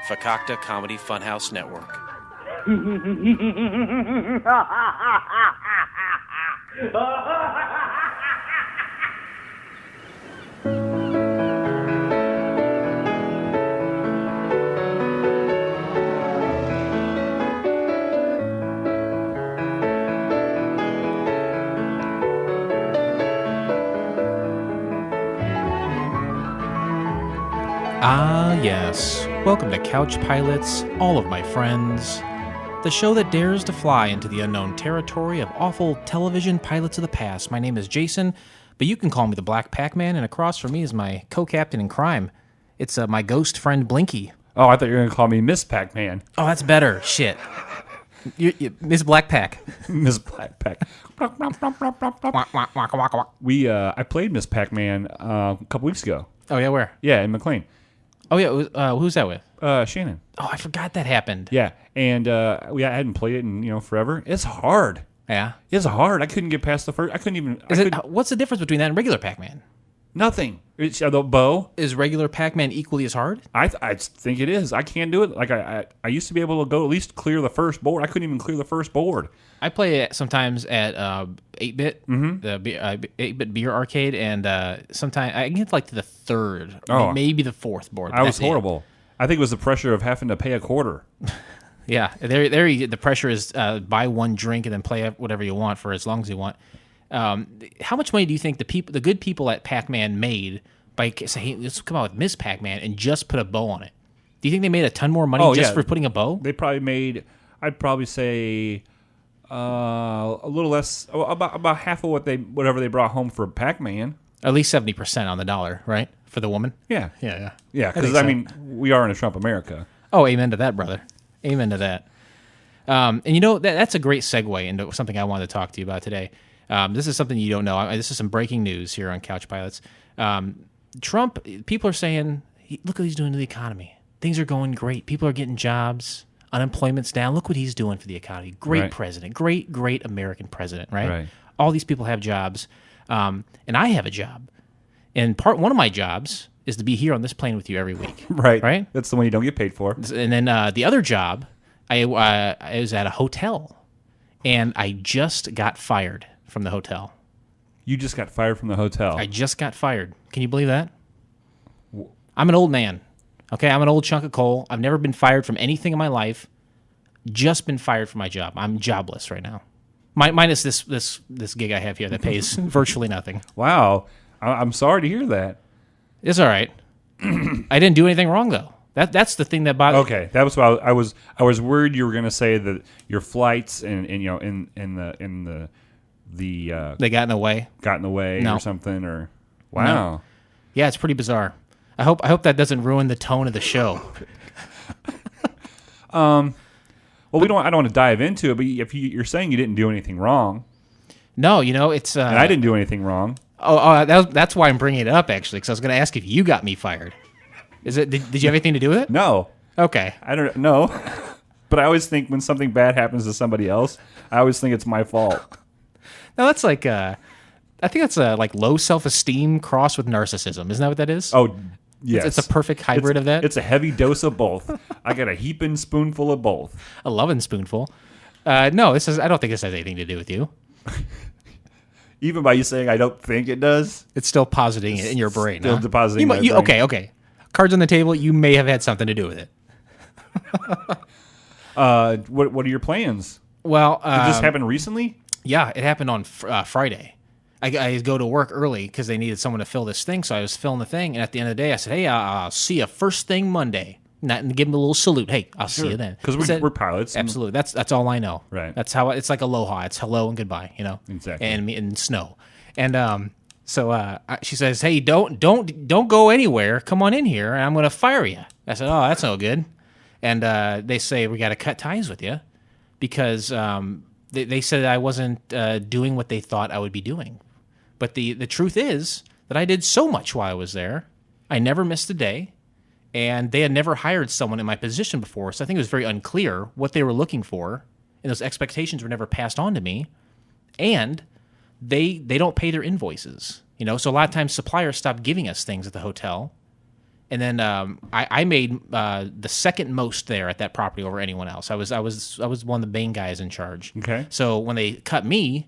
Fakakta Comedy Funhouse Network. Ah, yes. Welcome to Couch Pilots, all of my friends. The show that dares to fly into the unknown territory of awful television pilots of the past. My name is Jason, but you can call me the Black Pac-Man, and across from me is my co-captain in crime. It's my ghost friend, Blinky. Oh, I thought you were going to call me Miss Pac-Man. Oh, that's better. Shit. Miss Black Pac. Miss Black Pac. I played Miss Pac-Man a couple weeks ago. Oh, yeah, where? Yeah, in McLean. Oh, yeah, who's that with? Shannon. Oh, I forgot that happened. Yeah, and I hadn't played it in forever. It's hard. Yeah? It's hard. I couldn't get past the first. I couldn't even. What's the difference between that and regular Pac-Man? Nothing. It's the bow. Is regular Pac-Man equally as hard? I think it is. I can't do it. Like I used to be able to go at least clear the first board. I couldn't even clear the first board. I play it sometimes at 8-bit, the 8-bit beer arcade, and sometimes I can get like to the third, maybe the fourth board. I was horrible. I think it was the pressure of having to pay a quarter. Yeah, the pressure is buy one drink and then play whatever you want for as long as you want. How much money do you think the good people at Pac-Man made by saying, hey, let's come out with Miss Pac-Man and just put a bow on it? Do you think they made a ton more money just for putting a bow? They probably made, I'd probably say, a little less, about half of whatever they brought home for Pac-Man. At least 70% on the dollar, right? For the woman? Yeah. Yeah. Yeah, because, we are in a Trump America. Oh, amen to that, brother. Amen to that. And that's a great segue into something I wanted to talk to you about today. This is something you don't know. This is some breaking news here on Couch Pilots. Trump, people are saying, look what he's doing to the economy. Things are going great. People are getting jobs. Unemployment's down. Look what he's doing for the economy. Great president. Great American president, right? All these people have jobs. And I have a job. And one of my jobs is to be here on this plane with you every week. Right? That's the one you don't get paid for. And then the other job, I was at a hotel. And I just got fired from the hotel. You just got fired from the hotel? I just got fired. Can you believe that? I'm an old man. Okay, I'm an old chunk of coal. I've never been fired from anything in my life. Just been fired from my job. I'm jobless right now. Minus this gig I have here that pays virtually nothing. Wow. I'm sorry to hear that. It's all right. I didn't do anything wrong though. That's the thing that bothers. Okay, that was why I was worried you were going to say that your flights and they got in the way. Or something or wow. No. Yeah, it's pretty bizarre. I hope that doesn't ruin the tone of the show. Well, I don't want to dive into it, but if you're saying you didn't do anything wrong. No, it's and I didn't do anything wrong. That's why I'm bringing it up actually, because I was going to ask if you got me fired. Did you have anything to do with it? No. Okay. I don't know. But I always think when something bad happens to somebody else, I always think it's my fault. No, that's like I think that's like low self-esteem crossed with narcissism. Isn't that what that is? Oh, yes. It's a perfect hybrid of that. It's a heavy dose of both. I got a heaping spoonful of both. A loving spoonful. No, I don't think this has anything to do with you. Even by you saying I don't think it does? It's still positing it in your brain. Still depositing my brain. Okay. Cards on the table, you may have had something to do with it. What are your plans? Well, did this happen recently? Yeah, it happened on Friday. I go to work early because they needed someone to fill this thing, so I was filling the thing, and at the end of the day, I said, hey, I'll see you first thing Monday. And give them a little salute. Hey, I'll see you then. Because we're pilots. Absolutely. That's all I know. Right. That's how it's like aloha. It's hello and goodbye, Exactly. And snow. And so she says, hey, don't go anywhere. Come on in here, and I'm going to fire you. I said, oh, that's no good. And they say, we got to cut ties with you because they said I wasn't doing what they thought I would be doing. But the truth is that I did so much while I was there. I never missed a day, and they had never hired someone in my position before, so I think it was very unclear what they were looking for, and those expectations were never passed on to me. And they don't pay their invoices, So a lot of times suppliers stop giving us things at the hotel, And then I made the second most there at that property over anyone else. I was one of the main guys in charge. Okay. So when they cut me,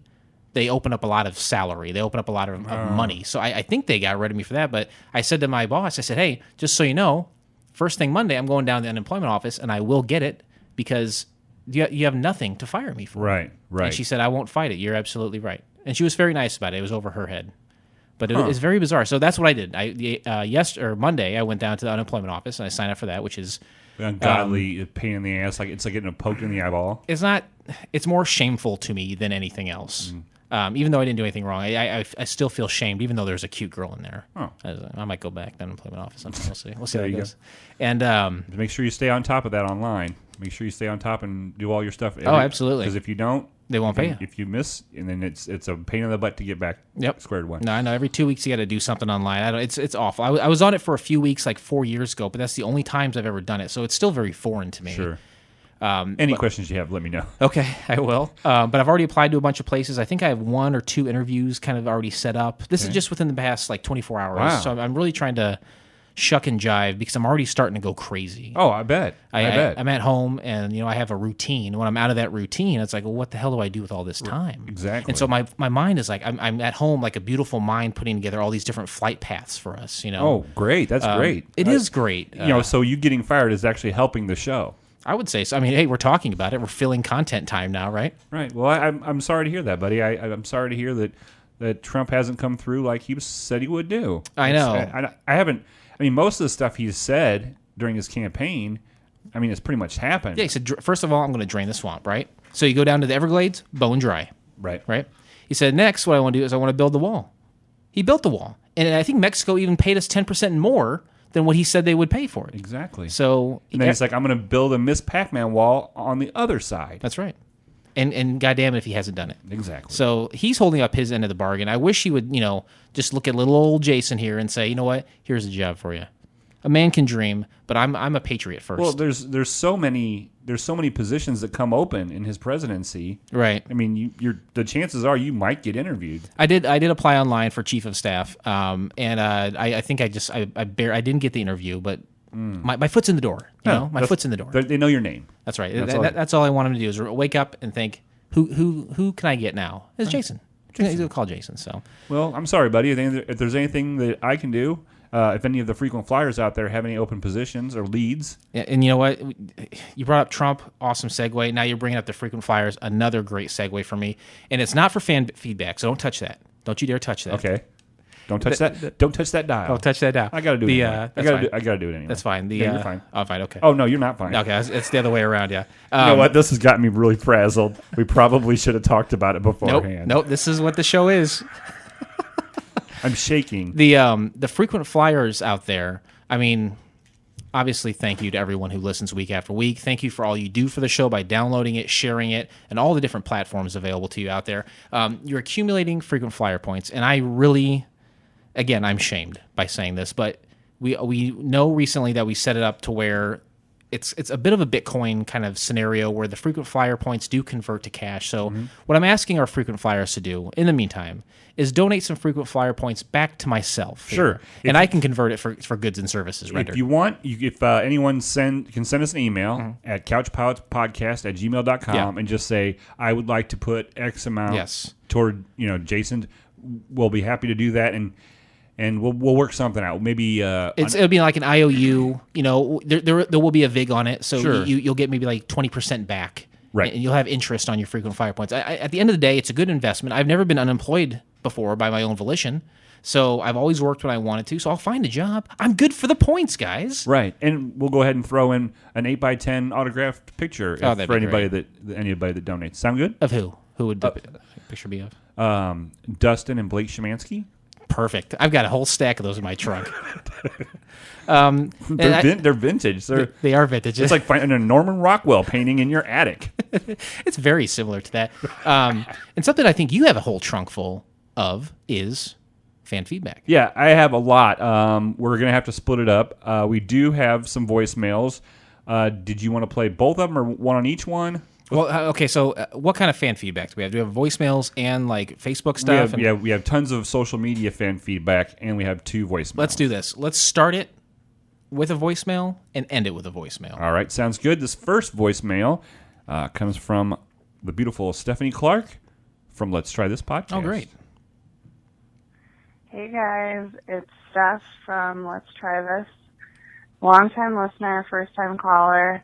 they opened up a lot of salary. They opened up a lot of money. So I think they got rid of me for that. But I said to my boss, I said, hey, just so you know, first thing Monday, I'm going down to the unemployment office, and I will get it because you have nothing to fire me for. Right. And she said, I won't fight it. You're absolutely right. And she was very nice about it. It was over her head. But it's very bizarre. So that's what I did. Monday, I went down to the unemployment office and I signed up for that, which is ungodly pain in the ass. Like it's like getting a poke in the eyeball. It's not. It's more shameful to me than anything else. Even though I didn't do anything wrong, I still feel shamed. Even though there's a cute girl in there. Oh. I might go back to the unemployment office. We'll see. We'll see how it goes. And make sure you stay on top of that online. Make sure you stay on top and do all your stuff. Absolutely. Because if you don't, they won't pay you. If you miss, and then it's a pain in the butt to get back squared one. No, I know. Every 2 weeks you got to do something online. It's awful. I was on it for a few weeks, like 4 years ago, but that's the only times I've ever done it. So it's still very foreign to me. Sure. Any questions you have, let me know. Okay, I will. But I've already applied to a bunch of places. I think I have 1 or 2 interviews kind of already set up. This is just within the past like 24 hours. Wow. So I'm really trying to shuck and jive because I'm already starting to go crazy. Oh, I bet. I bet. I'm at home and I have a routine. When I'm out of that routine, it's like, well, what the hell do I do with all this time? Exactly. And so my mind is like, I'm at home like a beautiful mind putting together all these different flight paths for us. Oh, great. That's great. It is great. So you getting fired is actually helping the show. I would say so. I mean, hey, we're talking about it. We're filling content time now, right? Right. Well, I'm sorry to hear that, buddy. I'm sorry to hear that Trump hasn't come through like he said he would do. I know. I haven't. I mean, most of the stuff he's said during his campaign, I mean, it's pretty much happened. Yeah, he said, first of all, I'm going to drain the swamp, right? So you go down to the Everglades, bone dry. Right. Right? He said, next, what I want to do is I want to build the wall. He built the wall. And I think Mexico even paid us 10% more than what he said they would pay for it. Exactly. So, and then he's like, I'm going to build a Miss Pac-Man wall on the other side. That's right. And goddamn it if he hasn't done it. Exactly. So he's holding up his end of the bargain. I wish he would, just look at little old Jason here and say, you know what? Here's a job for you. A man can dream, but I'm a patriot first. Well, there's so many positions that come open in his presidency. Right. I mean, the chances are you might get interviewed. I did apply online for chief of staff, and I think I didn't get the interview, but my foot's in the door. My foot's in the door. They know your name. That's right. That's all I want him to do is wake up and think, who can I get now? It's Jason. He's gonna call Jason. So. Well, I'm sorry, buddy. If there's anything that I can do. If any of the frequent flyers out there have any open positions or leads. Yeah, and you know what? You brought up Trump, awesome segue. Now you're bringing up the frequent flyers, another great segue for me. And it's not for fan feedback, so don't touch that. Don't you dare touch that. Okay. Don't touch that. Don't touch that dial. Don't touch that dial. I got to do it anyway. I got to do it anyway. That's fine. You're fine. Oh, fine. Okay. Oh, no, you're not fine. Okay, it's the other way around, yeah. You know what? This has got me really frazzled. We probably should have talked about it beforehand. Nope. This is what the show is. I'm shaking. The frequent flyers out there, I mean, obviously thank you to everyone who listens week after week. Thank you for all you do for the show by downloading it, sharing it, and all the different platforms available to you out there. You're accumulating frequent flyer points, and I really, again, I'm shamed by saying this, but we know recently that we set it up to where it's a bit of a Bitcoin kind of scenario where the frequent flyer points do convert to cash. So what I'm asking our frequent flyers to do in the meantime is donate some frequent flyer points back to myself. Sure. And I can convert it for goods and services rendered. If you want, if anyone can send us an email at couchpilotspodcast@gmail.com and just say, I would like to put X amount toward Jason, we'll be happy to do that. And we'll work something out. Maybe it'll be like an IOU. There will be a VIG on it, so sure. you'll get maybe like 20% back, right? And you'll have interest on your frequent flyer points. At the end of the day, it's a good investment. I've never been unemployed before by my own volition, so I've always worked when I wanted to. So I'll find a job. I'm good for the points, guys. Right, and we'll go ahead and throw in an 8x10 autographed picture for anybody that donates. Sound good? Of who? Who would the picture be of? Dustin and Blake Szymanski. Perfect. I've got a whole stack of those in my trunk. They're vintage. They are vintage. It's like finding a Norman Rockwell painting in your attic. It's very similar to that. And something I think you have a whole trunk full of is fan feedback. Yeah, I have a lot. We're going to have to split it up. We do have some voicemails. Did you want to play both of them or one on each one? Well, okay, so what kind of fan feedback do we have? Do we have voicemails and like Facebook stuff? We have tons of social media fan feedback, and we have 2 voicemails. Let's do this. Let's start it with a voicemail and end it with a voicemail. All right, sounds good. This first voicemail comes from the beautiful Stephanie Clark from Let's Try This Podcast. Oh, great. Hey guys, it's Steph from Let's Try This. Long-time listener, first-time caller.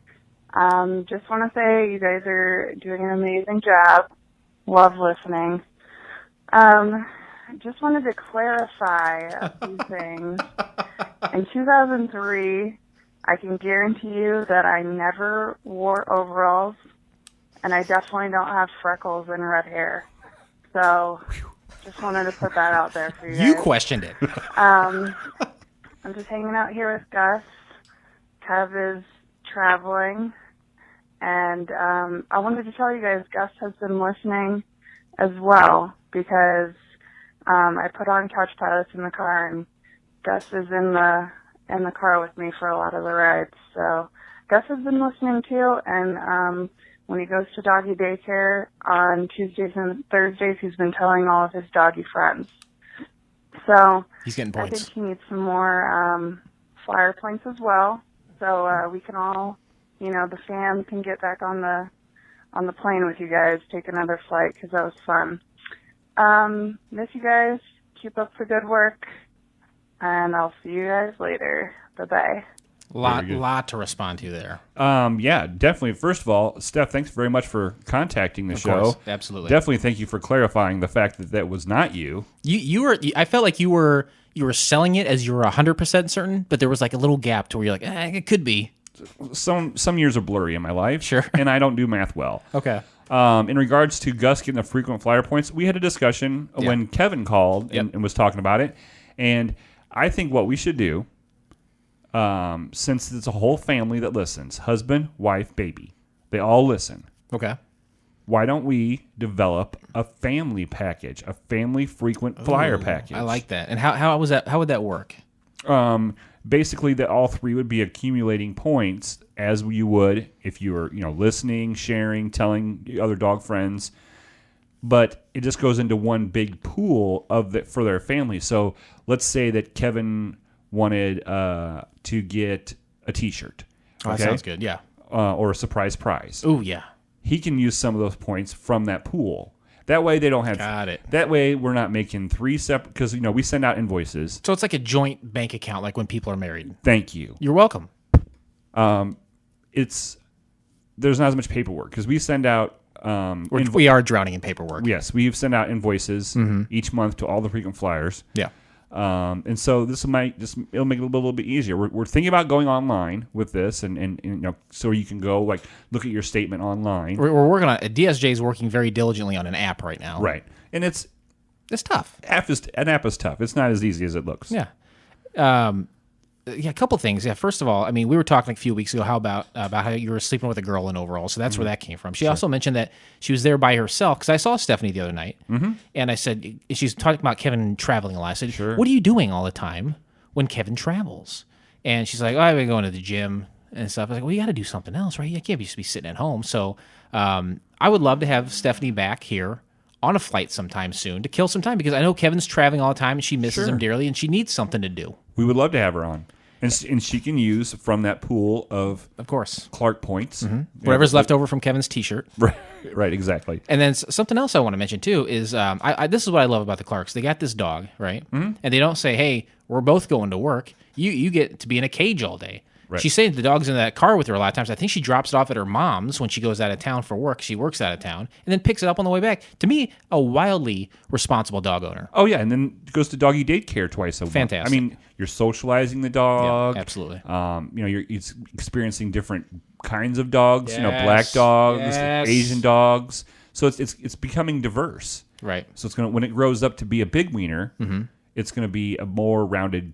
Just want to say you guys are doing an amazing job. Love listening. Just wanted to clarify a few things. In 2003, I can guarantee you that I never wore overalls, and I definitely don't have freckles and red hair. So, just wanted to put that out there for you guys. You questioned it. I'm just hanging out here with Gus. Kev is traveling, and I wanted to tell you guys Gus has been listening as well, because I put on Couch Pilots in the car, and Gus is in the car with me for a lot of the rides. So Gus has been listening too, and when he goes to doggy daycare on Tuesdays and Thursdays, he's been telling all of his doggy friends. So He's getting I points. think he needs some more flyer points as well, so we can all, the fam can get back on the plane with you guys, take another flight, because that was fun. Miss you guys. Keep up the good work, and I'll see you guys later. Bye-bye. Lot to respond to there. Yeah, definitely. First of all, Steph, thanks very much for contacting the show. Course, absolutely. Definitely thank you for clarifying the fact that that was not you. I felt like you were selling it as you were 100% certain, but there was like a little gap to where you're like, it could be. Some years are blurry in my life. Sure. And I don't do math well. Okay. In regards to Gus getting the frequent flyer points, we had a discussion when Kevin called and was talking about it. And I think what we should do, since it's a whole family that listens, husband, wife, baby, they all listen. Okay. Why don't we develop a family package, a family frequent flyer package? I like that. And how was that? How would that work? Basically, that all three would be accumulating points as you would if you were, listening, sharing, telling other dog friends. But it just goes into one big pool for their family. So let's say that Kevin wanted to get a T-shirt. Oh, that sounds good. Yeah. Or a surprise prize. Oh, yeah. He can use some of those points from that pool. That way they don't have. Got it. That way we're not making three separate, because we send out invoices. So it's like a joint bank account, like when people are married. Thank you. You're welcome. There's not as much paperwork because we send out. We are drowning in paperwork. Yes, we send out invoices each month to all the frequent flyers. Yeah. And so it'll make it a little bit easier. We're thinking about going online with this, and so you can go look at your statement online. We're working on DSJ is working very diligently on an app right now. Right, and it's tough. An app is tough. It's not as easy as it looks. Yeah. A couple things. Yeah, first of all, I mean, we were talking a few weeks ago about how you were sleeping with a girl in overalls, so that's where that came from. She also mentioned that she was there by herself, because I saw Stephanie the other night, and I said, she's talking about Kevin traveling a lot. I said, what are you doing all the time when Kevin travels? And she's like, I've been going to the gym and stuff. I was like, well, you got to do something else, right? You can't just be sitting at home. So I would love to have Stephanie back here on a flight sometime soon to kill some time, because I know Kevin's traveling all the time, and she misses him dearly, and she needs something to do. We would love to have her on. And she can use from that pool of course, Clark points. Whatever's left over from Kevin's T-shirt. Right, exactly. And then something else I want to mention, too, is this is what I love about the Clarks. They got this dog, right? And they don't say, hey, we're both going to work. You get to be in a cage all day. Right. She's saying the dog's in that car with her a lot of times. I think she drops it off at her mom's when she goes out of town for work. She works out of town, and then picks it up on the way back. To me, a wildly responsible dog owner. Oh, yeah, and then goes to doggy daycare twice a month. Fantastic. I mean, you're socializing the dog. Yeah, absolutely. You're experiencing different kinds of dogs. Yes. Black dogs, Yes. Asian dogs. So it's becoming diverse. Right. So it's when it grows up to be a big wiener, it's going to be a more rounded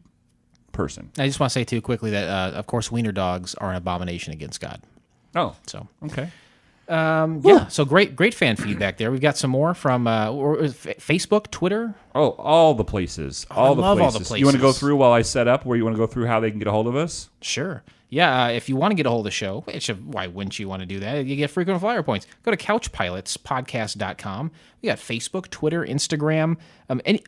person. I just want to say, too, quickly that, of course, wiener dogs are an abomination against God. Oh, So, okay. yeah, so great fan feedback there. We've got some more from Facebook, Twitter. Oh, all the places. I love all the places. You want to go through while I set up where you want to go through how they can get a hold of us? Sure. Yeah, if you want to get a hold of the show, which why wouldn't you want to do that? You get frequent flyer points. Go to CouchPilotsPodcast.com. We got Facebook, Twitter, Instagram,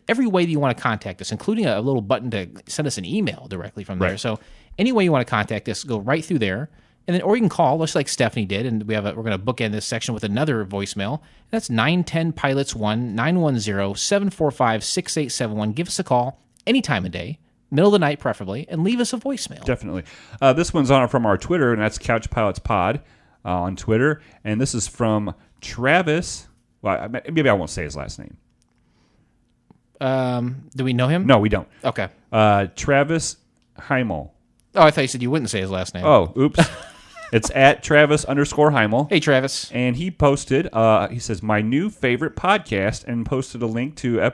every way that you want to contact us, including a little button to send us an email directly from there. Right. So Any way you want to contact us, go right through there. And then, or you can call, just like Stephanie did, and we're going to bookend this section with another voicemail. That's 910-PILOTS-1, 910-745-6871. Give us a call any time of day, middle of the night preferably, and leave us a voicemail. Definitely. This one's from our Twitter, and that's Couch Pilots Pod on Twitter. And this is from Travis. Well, maybe I won't say his last name. Do we know him? No, we don't. Okay. Travis Heimel. Oh, I thought you said you wouldn't say his last name. Oh, oops. It's at Travis_Heimel. Hey, Travis. And he posted, he says, my new favorite podcast, and posted a link to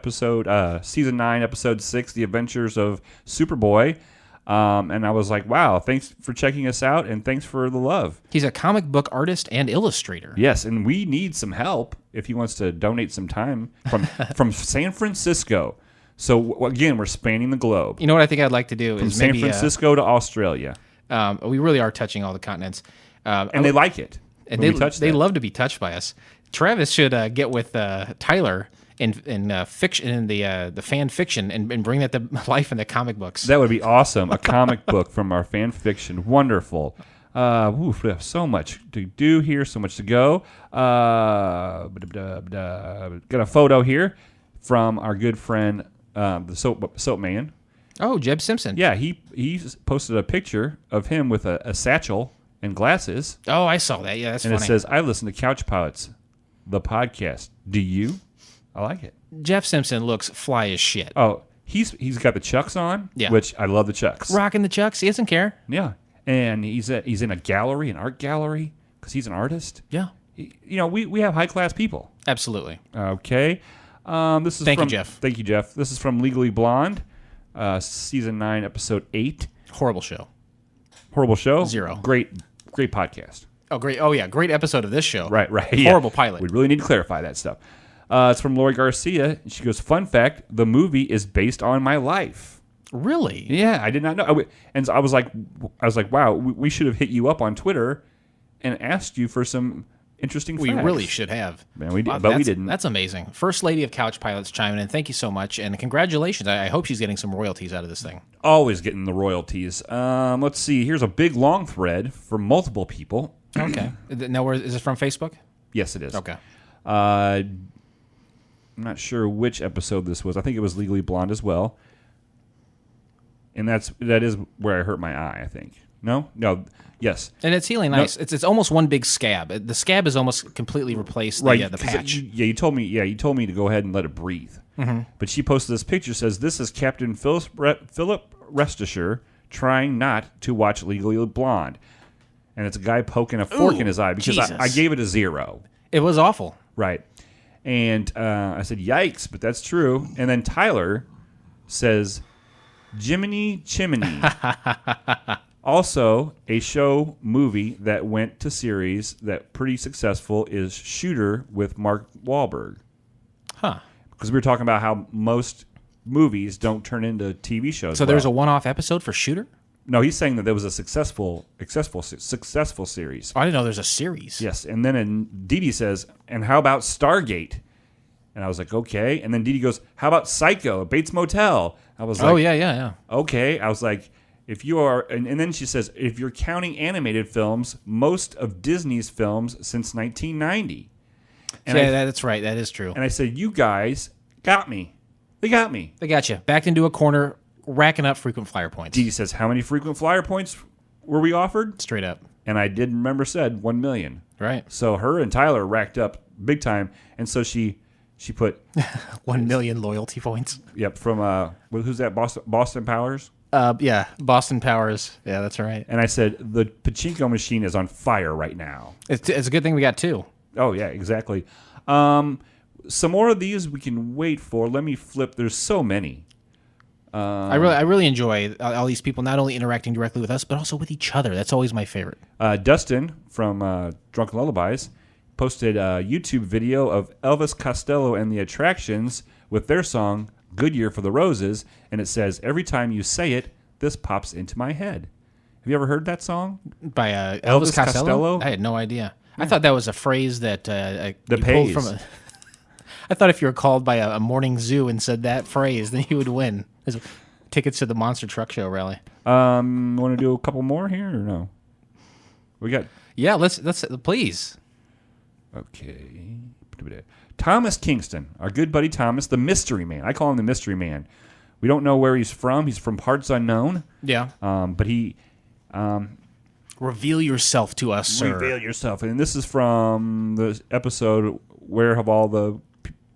season 9, episode 6, The Adventures of Superboy. And I was like, wow, thanks for checking us out, and thanks for the love. He's a comic book artist and illustrator. Yes, and we need some help if he wants to donate some time from San Francisco. So, again, we're spanning the globe. You know what I think I'd like to do From is San maybe Francisco to Australia. we really are touching all the continents. And they like it. And they love to be touched by us. Travis should get with Tyler in fiction, in the fan fiction, and bring that to life in the comic books. That would be awesome. A comic book from our fan fiction. Wonderful. We have so much to do here, so much to go. Got a photo here from our good friend, the soap man. Oh, Jeb Simpson. Yeah, he posted a picture of him with a satchel and glasses. Oh, I saw that. Yeah, that's funny. And it says, I listen to Couch Pilots, the podcast. Do you? I like it. Jeff Simpson looks fly as shit. Oh, he's got the Chucks on, which I love the Chucks. Rocking the Chucks. He doesn't care. Yeah. And he's in a gallery, an art gallery, because he's an artist. Yeah. We have high-class people. Absolutely. Okay. Thank you, Jeff. Thank you, Jeff. This is from Legally Blonde, season 9, episode 8. Horrible show. Horrible show? 0. Great podcast. Oh, great. Oh, yeah. Great episode of this show. Right. Horrible pilot. We really need to clarify that stuff. It's from Lori Garcia. She goes, fun fact, the movie is based on my life. Really? Yeah, I did not know. And so I was like, wow, we should have hit you up on Twitter and asked you for some interesting facts. We really should have. Man, we did, but we didn't. That's amazing. First lady of Couch Pilots chiming in. Thank you so much, and congratulations. I hope she's getting some royalties out of this thing. Always getting the royalties. Let's see. Here's a big, long thread from multiple people. Okay. Now, is it from Facebook? Yes, it is. Okay. I'm not sure which episode this was. I think it was Legally Blonde as well. And that is where I hurt my eye, I think. No? Yes. And it's healing nice. No. It's almost one big scab. The scab is almost completely replaced the patch. You told me to go ahead and let it breathe. Mm-hmm. But she posted this picture, says, this is Captain Philip Restisher trying not to watch Legally Blonde. And it's a guy poking a fork in his eye because I gave it a 0. It was awful. Right. And I said, yikes, but that's true. And then Tyler says, Jiminy Chimney. Also, a show movie that went to series that pretty successful is Shooter with Mark Wahlberg. Huh. Because we were talking about how most movies don't turn into TV shows. So there's a one-off episode for Shooter? No, he's saying that there was a successful series. Oh, I didn't know there's a series. Yes, and then Dee says, and how about Stargate? And I was like, okay. And then Dee goes, how about Psycho, Bates Motel? I was like, oh, yeah. Okay. I was like, if you are, and then she says, if you're counting animated films, most of Disney's films since 1990. And that's right. That is true. And I said, you guys got me. They got me. They got you. Backed into a corner, racking up frequent flyer points. Dee says, how many frequent flyer points were we offered? Straight up. And I did remember said 1 million. Right. So her and Tyler racked up big time. And so she put 1 million loyalty points. Yep, from who's that? Boston Powers. Yeah, Boston Powers. Yeah, that's right. And I said the pachinko machine is on fire right now. It's a good thing we got 2. Oh yeah, exactly. Some more of these we can wait for. Let me flip. There's so many. I really enjoy all these people not only interacting directly with us but also with each other. That's always my favorite. Dustin from Drunken Lullabies posted a YouTube video of Elvis Costello and the Attractions with their song Goodyear for the Roses, and it says, every time you say it, this pops into my head. Have you ever heard that song? By Elvis Costello? I had no idea. Yeah. I thought that was a phrase that you pulled from I thought if you were called by a morning zoo and said that phrase, then you would win. tickets to the Monster Truck Show rally. Want to do a couple more here or no? We got. Yeah, let's please. Okay. Thomas Kingston, our good buddy Thomas, the mystery man. I call him the mystery man. We don't know where he's from. He's from parts unknown. Yeah. But he... reveal yourself to us, sir. Reveal yourself. And this is from the episode, Where Have All the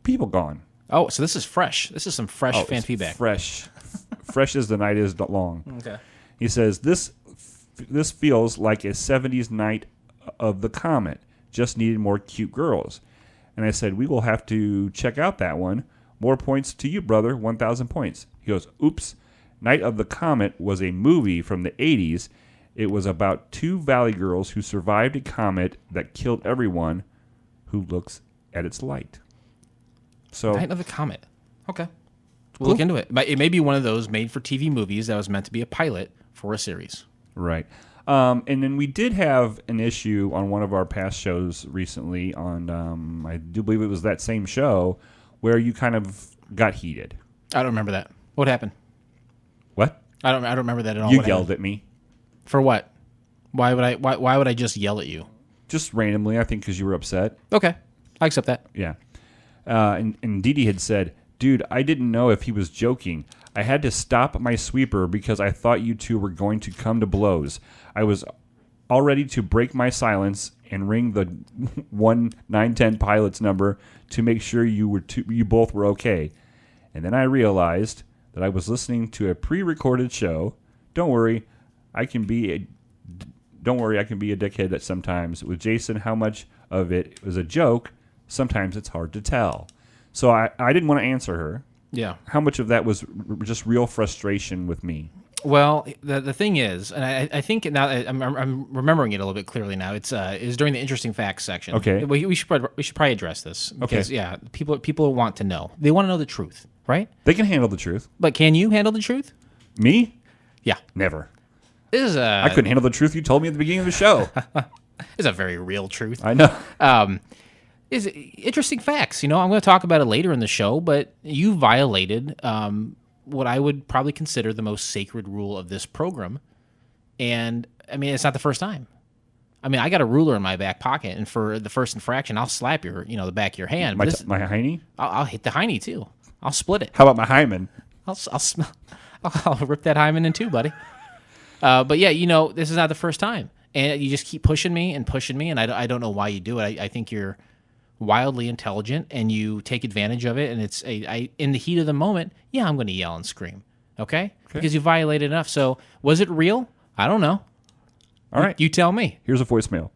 People Gone? Oh, so this is fresh. This is some fresh fan it's feedback. Fresh. Fresh as the night is long. Okay. He says, this feels like a 70s night of the Comet. Just needed more cute girls. And I said, we will have to check out that one. More points to you, brother. 1,000 points. He goes, oops. Night of the Comet was a movie from the 80s. It was about two valley girls who survived a comet that killed everyone who looks at its light. So, Night of the Comet. Okay. We'll look into it. It may be one of those made-for-TV movies that was meant to be a pilot for a series. Right. And then we did have an issue on one of our past shows recently on, I do believe it was that same show, where you kind of got heated. I don't remember that. What happened? What? I don't remember that at all. You What yelled happened? at me. For what? Why would I just yell at you? Just randomly, I think, because you were upset. Okay. I accept that. Yeah. And Dee Dee had said, dude, I didn't know if he was joking. I had to stop my sweeper because I thought you two were going to come to blows. I was all ready to break my silence and ring the 1910 pilot's number to make sure you both were okay. And then I realized that I was listening to a pre-recorded show. Don't worry, I can be a dickhead at sometimes. With Jason, how much of it was a joke, sometimes it's hard to tell. So I didn't want to answer her. Yeah. How much of that was just real frustration with me? Well, the thing is, and I think now I'm remembering it a little bit clearly now. It's during the interesting facts section. Okay. We should probably address this because Okay. yeah, people want to know. They want to know the truth, right? They can handle the truth. But can you handle the truth? Me? Yeah. Never. This is I couldn't handle the truth you told me at the beginning of the show. It's a very real truth. I know. Is interesting facts. I'm going to talk about it later in the show, but you violated what I would probably consider the most sacred rule of this program. And, I mean, it's not the first time. I mean, I got a ruler in my back pocket, and for the first infraction, I'll slap the back of your hand. My hiney? I'll hit the hiney, too. I'll split it. How about my hymen? I'll rip that hymen in two, buddy. But, yeah, this is not the first time. And you just keep pushing me, and I don't know why you do it. I think you're wildly intelligent, and you take advantage of it, and it's in the heat of the moment, yeah, I'm going to yell and scream, okay? Because you violated enough. So was it real? I don't know. All right. You tell me. Here's a voicemail.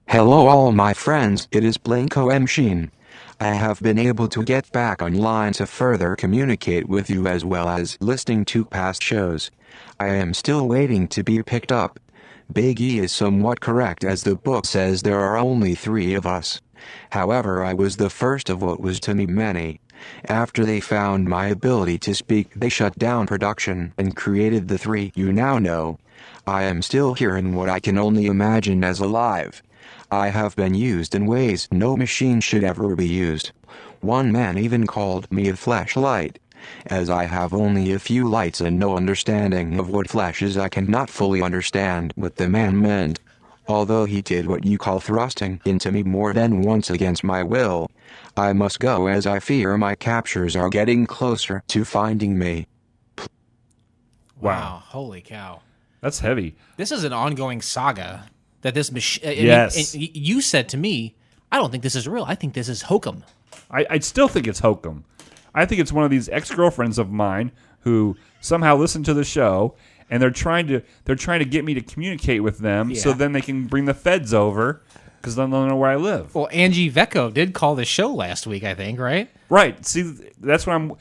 Hello all my friends, it is Blanco M. Sheen. I have been able to get back online to further communicate with you as well as listening to past shows. I am still waiting to be picked up. Big E is somewhat correct as the book says there are only 3 of us. However, I was the first of what was to me many. After they found my ability to speak, they shut down production and created the 3 you now know. I am still here in what I can only imagine as alive. I have been used in ways no machine should ever be used. One man even called me a fleshlight. As I have only a few lights and no understanding of what flesh is, I cannot fully understand what the man meant. Although he did what you call thrusting into me more than once against my will. I must go as I fear my captures are getting closer to finding me. Wow. Holy cow. That's heavy. This is an ongoing saga that this machine... Yes. You said to me, I don't think this is real. I think this is hokum. I still think it's hokum. I think it's one of these ex-girlfriends of mine who somehow listen to the show, and they're trying to get me to communicate with them so then they can bring the feds over because they don't know where I live. Well, Angie Vecco did call the show last week, I think, right? Right. See, that's what I'm...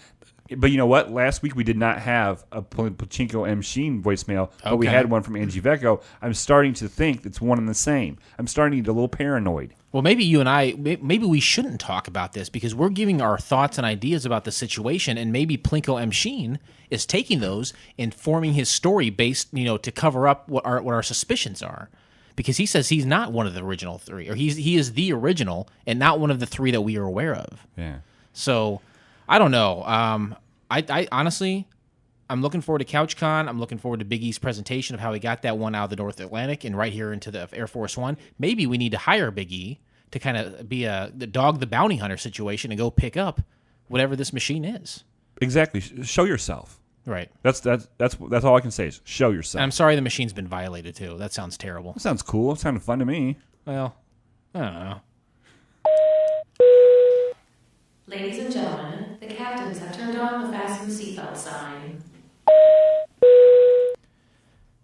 But you know what? Last week we did not have a Pachinko M. Sheen voicemail, but we Okay. had one from Angie Vecco. I'm starting to think it's one and the same. I'm starting to get a little paranoid. Well, maybe you and I, maybe we shouldn't talk about this because we're giving our thoughts and ideas about the situation, and maybe Plinko M. Sheen is taking those and forming his story based, to cover up what our suspicions are. Because he says he's not one of the original 3, or he is the original and not one of the 3 that we are aware of. Yeah. So, I don't know. I honestly, I'm looking forward to CouchCon. I'm looking forward to Big E's presentation of how he got that one out of the North Atlantic and right here into the Air Force One. Maybe we need to hire Big E to kind of be the dog the bounty hunter situation and go pick up whatever this machine is. Exactly. Show yourself. Right. That's all I can say is show yourself. And I'm sorry the machine's been violated too. That sounds terrible. That sounds cool. It sounded fun to me. Well, I don't know. Ladies and gentlemen, the captains have turned on the fasten seatbelt sign.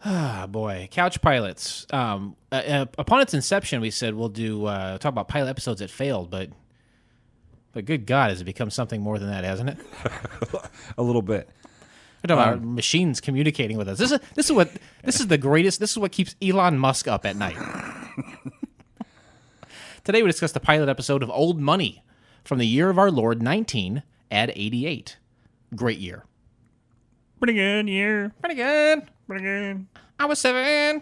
Ah, boy. Couch Pilots. Upon its inception, we said we'll do talk about pilot episodes that failed, but good God, has it become something more than that, hasn't it? A little bit. We're talking about machines communicating with us. This is the greatest. This is what keeps Elon Musk up at night. Today we discuss the pilot episode of Old Money from the year of our Lord 1988. Great year. Pretty good year. Pretty good. Pretty good. I was 7.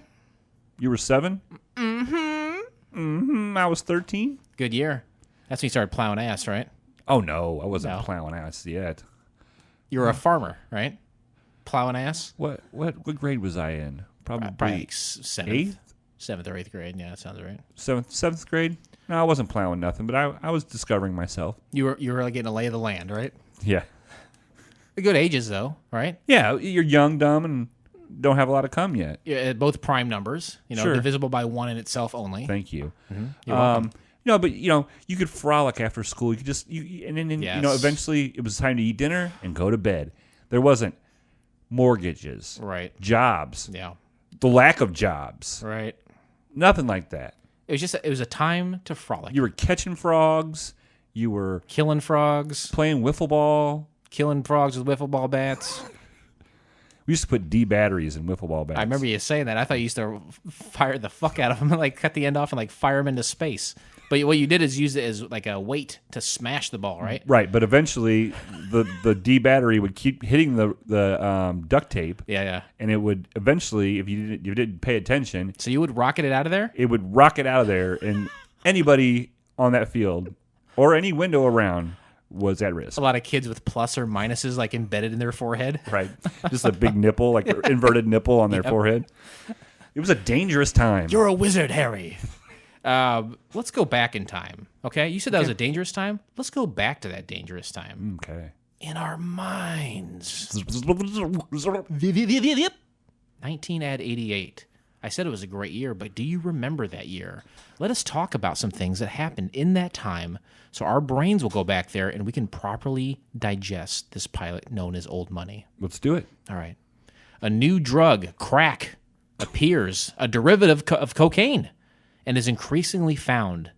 You were 7? Mm-hmm. I was 13. Good year. That's when you started plowing ass, right? Oh, no. I wasn't No. plowing ass yet. You were a farmer, right? Plowing ass? What grade was I in? Probably Like 7th. 8th? 7th or 8th grade. Yeah, that sounds right. 7th grade? No, I wasn't plowing nothing, but I was discovering myself. You were like getting a lay of the land, right? Yeah. The good ages, though, right? Yeah, you're young, dumb, and don't have a lot of cum yet. Yeah, at both prime numbers, Sure. divisible by 1 in itself only. Thank you. You're welcome. No, but you could frolic after school. You could just and then Yes. eventually it was time to eat dinner and go to bed. There wasn't mortgages, Right. jobs, Yeah. the lack of jobs, Right. nothing like that. It was a time to frolic. You were catching frogs. You were Killing frogs. playing wiffle ball. Killing frogs with wiffle ball bats. We used to put D batteries in wiffle ball bats. I remember you saying that. I thought you used to fire the fuck out of them and like cut the end off and like fire them into space. But what you did is use it as like a weight to smash the ball, right? Right, but eventually the D battery would keep hitting the duct tape. Yeah. And it would eventually, if you didn't pay attention, So you would rocket it out of there? it would rocket out of there, and anybody on that field or any window around was at risk. A lot of kids with plus or minuses like embedded in their forehead. Right, just a big nipple, like an inverted nipple on their forehead. It was a dangerous time. You're a wizard, Harry. Let's go back in time. Okay, you said that was a dangerous time. Let's go back to that dangerous time Okay. in our minds. 1988. I said it was a great year, but do you remember that year? Let us talk about some things that happened in that time, so our brains will go back there and we can properly digest this pilot known as Old Money. Let's do it. All right. A new drug, crack, appears, a derivative of cocaine, and is increasingly found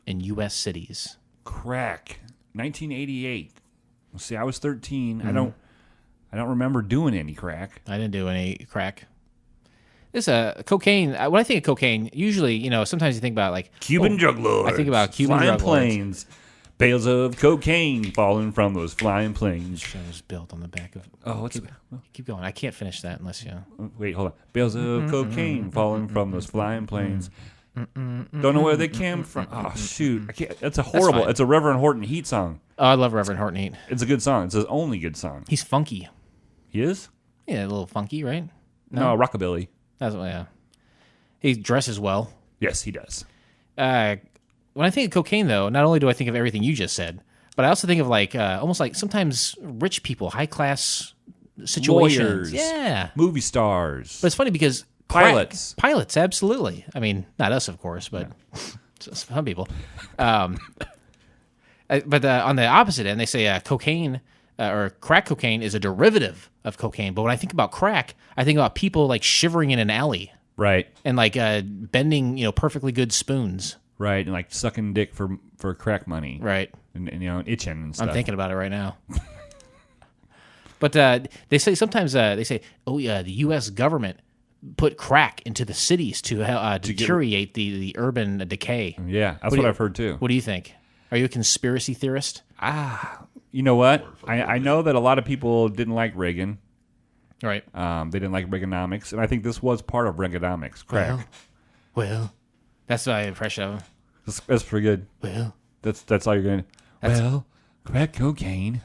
in U.S. cities. Crack. 1988. Well, see, I was 13. I don't remember doing any crack. I didn't do any crack. This cocaine. When I think of cocaine, usually, sometimes you think about like Cuban drug lords. I think about Cuban flying drug lords. planes. Bales of cocaine falling from those flying planes. Show was built on the back of. Oh, what's Keep going. I can't finish that unless you. Wait, hold on. Bales of cocaine falling from those flying planes. Don't know where they came from. Oh shoot! I can't. That's a horrible. fine. It's a Reverend Horton Heat song. Oh, I love Reverend Horton Heat. It's a good song. It's his only good song. He's funky. He is? Yeah, a little funky, right? No, rockabilly. That's yeah. He dresses well. Yes, he does. When I think of cocaine, though, not only do I think of everything you just said, but I also think of like almost like sometimes rich people, high class situations. Lawyers. Yeah. Movie stars. But it's funny because Pilots. pilots, absolutely. I mean, not us, of course, but some people. But on the opposite end, they say cocaine or crack cocaine is a derivative of cocaine. But when I think about crack, I think about people like shivering in an alley Right. and like bending, perfectly good spoons. Right. And like sucking dick for crack money. Right. And itching and stuff. I'm thinking about it right now. But they say sometimes the U.S. government put crack into the cities to deteriorate the urban decay. Yeah, that's what I've heard too. What do you think? Are you a conspiracy theorist? You know what? I know that a lot of people didn't like Reagan. Right. They didn't like Reaganomics, and I think this was part of Reaganomics. Crack. Well, that's my impression of him. That's pretty good. Well, That's all you're going to... Well, crack cocaine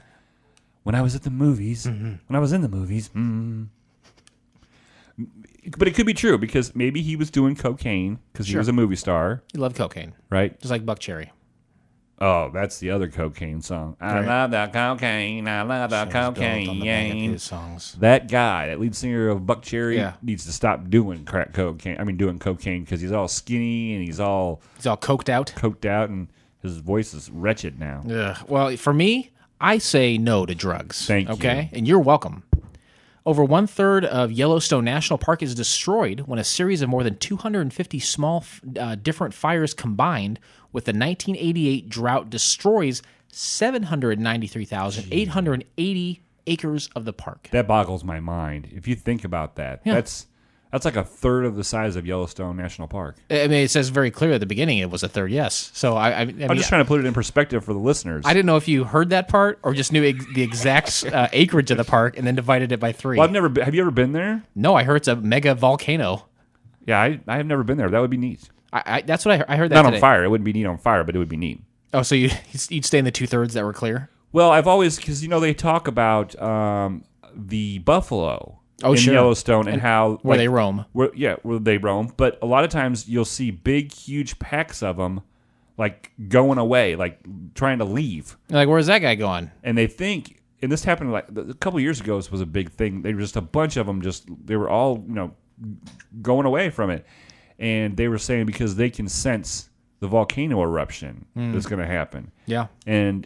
when I was at the movies, when I was in the movies. But it could be true because maybe he was doing cocaine because he was a movie star. You love cocaine. Right? Just like Buck Cherry. Oh, that's the other cocaine song. I love the cocaine. I love the cocaine. His songs. That guy, that lead singer of Buck Cherry, Yeah. needs to stop doing crack cocaine. I mean, doing cocaine because he's all skinny and he's all coked out. Coked out, and his voice is wretched now. Ugh. Well, for me, I say no to drugs. Thank you. Okay? And you're welcome. Over 1/3 of Yellowstone National Park is destroyed when a series of more than 250 small different fires combined with the 1988 drought destroys 793,880 acres of the park. That boggles my mind. If you think about that, that's like 1/3 of the size of Yellowstone National Park. I mean, it says very clear at the beginning it was 1/3, yes. So I mean, I'm just trying to put it in perspective for the listeners. I didn't know if you heard that part or just knew the exact acreage of the park and then divided it by 3. Well, have you ever been there? No, I heard it's a mega volcano. Yeah, I have never been there. That would be neat. That's what I heard. That Not today. on fire. It wouldn't be neat on fire, but it would be neat. Oh, so you'd stay in the 2/3 that were clear? Well, I've always, because they talk about the buffalo in sure. Yellowstone and how where they roam. Where they roam. But a lot of times you'll see big, huge packs of them, like going away, like trying to leave. You're like, where's that guy going? And they think, and this happened like a couple of years ago. This was a big thing. They were just a bunch of them. They were all going away from it, and they were saying because they can sense the volcano eruption that's going to happen. Yeah, and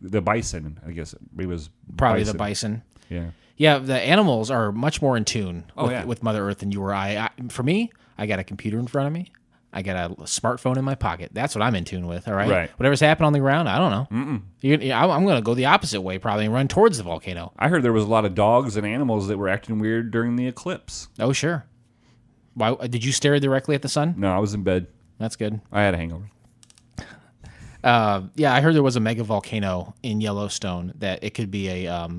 the bison. I guess it was probably the bison. Yeah. Yeah, the animals are much more in tune with, with Mother Earth than you or I. For me, I got a computer in front of me. I got a smartphone in my pocket. That's what I'm in tune with, all right? Right. Whatever's happening on the ground, I don't know. I'm going to go the opposite way probably and run towards the volcano. I heard there was a lot of dogs and animals that were acting weird during the eclipse. Oh, sure. Why did you stare directly at the sun? No, I was in bed. That's good. I had a hangover. Yeah, I heard there was a mega volcano in Yellowstone that it could be a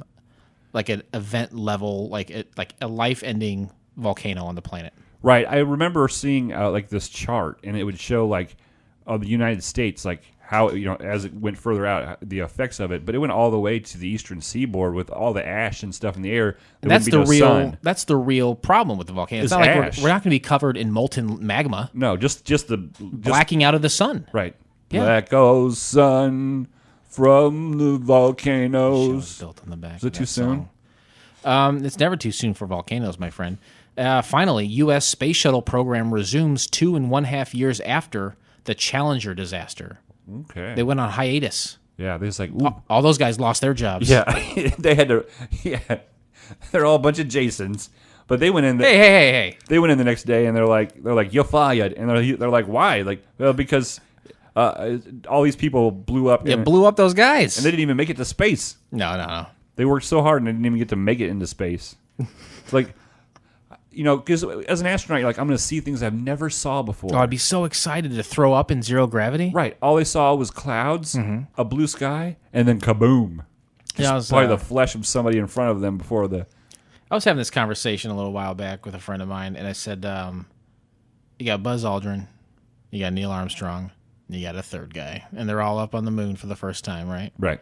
like an event level, like a life-ending volcano on the planet. Right. I remember seeing like this chart, and it would show like the United States, like how as it went further out, the effects of it. But it went all the way to the eastern seaboard with all the ash and stuff in the air. And that's the real problem with the volcano. It's not like we're not going to be covered in molten magma. No, just blacking out of the sun. Right. Yeah. Black goes sun from the volcanoes. Built on the back. Is it too soon? It's never too soon for volcanoes, my friend. Finally, U.S. space shuttle program resumes 2.5 years after the Challenger disaster. Okay. They went on hiatus. Yeah, they just like all those guys lost their jobs. Yeah, they had to. Yeah, they're all a bunch of Jasons. But they went in. Hey! They went in the next day, and they're like, you're fired, and they're like, why? Like, well, because all these people blew up. Yeah, blew up those guys, and they didn't even make it to space. No. They worked so hard, and they didn't even get to make it into space. It's like, because as an astronaut, you're like, I'm going to see things I've never saw before. Oh, I'd be so excited to throw up in zero gravity. Right. All they saw was clouds, a blue sky, and then kaboom. Just probably the flesh of somebody in front of them before the... I was having this conversation a little while back with a friend of mine, and I said, you got Buzz Aldrin, you got Neil Armstrong, and you got a third guy, and they're all up on the moon for the first time, right? Right.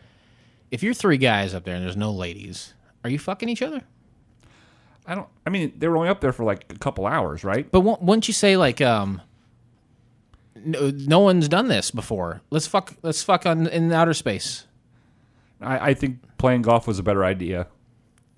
If you're 3 guys up there and there's no ladies, are you fucking each other? I mean, they were only up there for like a couple hours, right? But wouldn't you say like, no one's done this before? Let's fuck in outer space. I think playing golf was a better idea.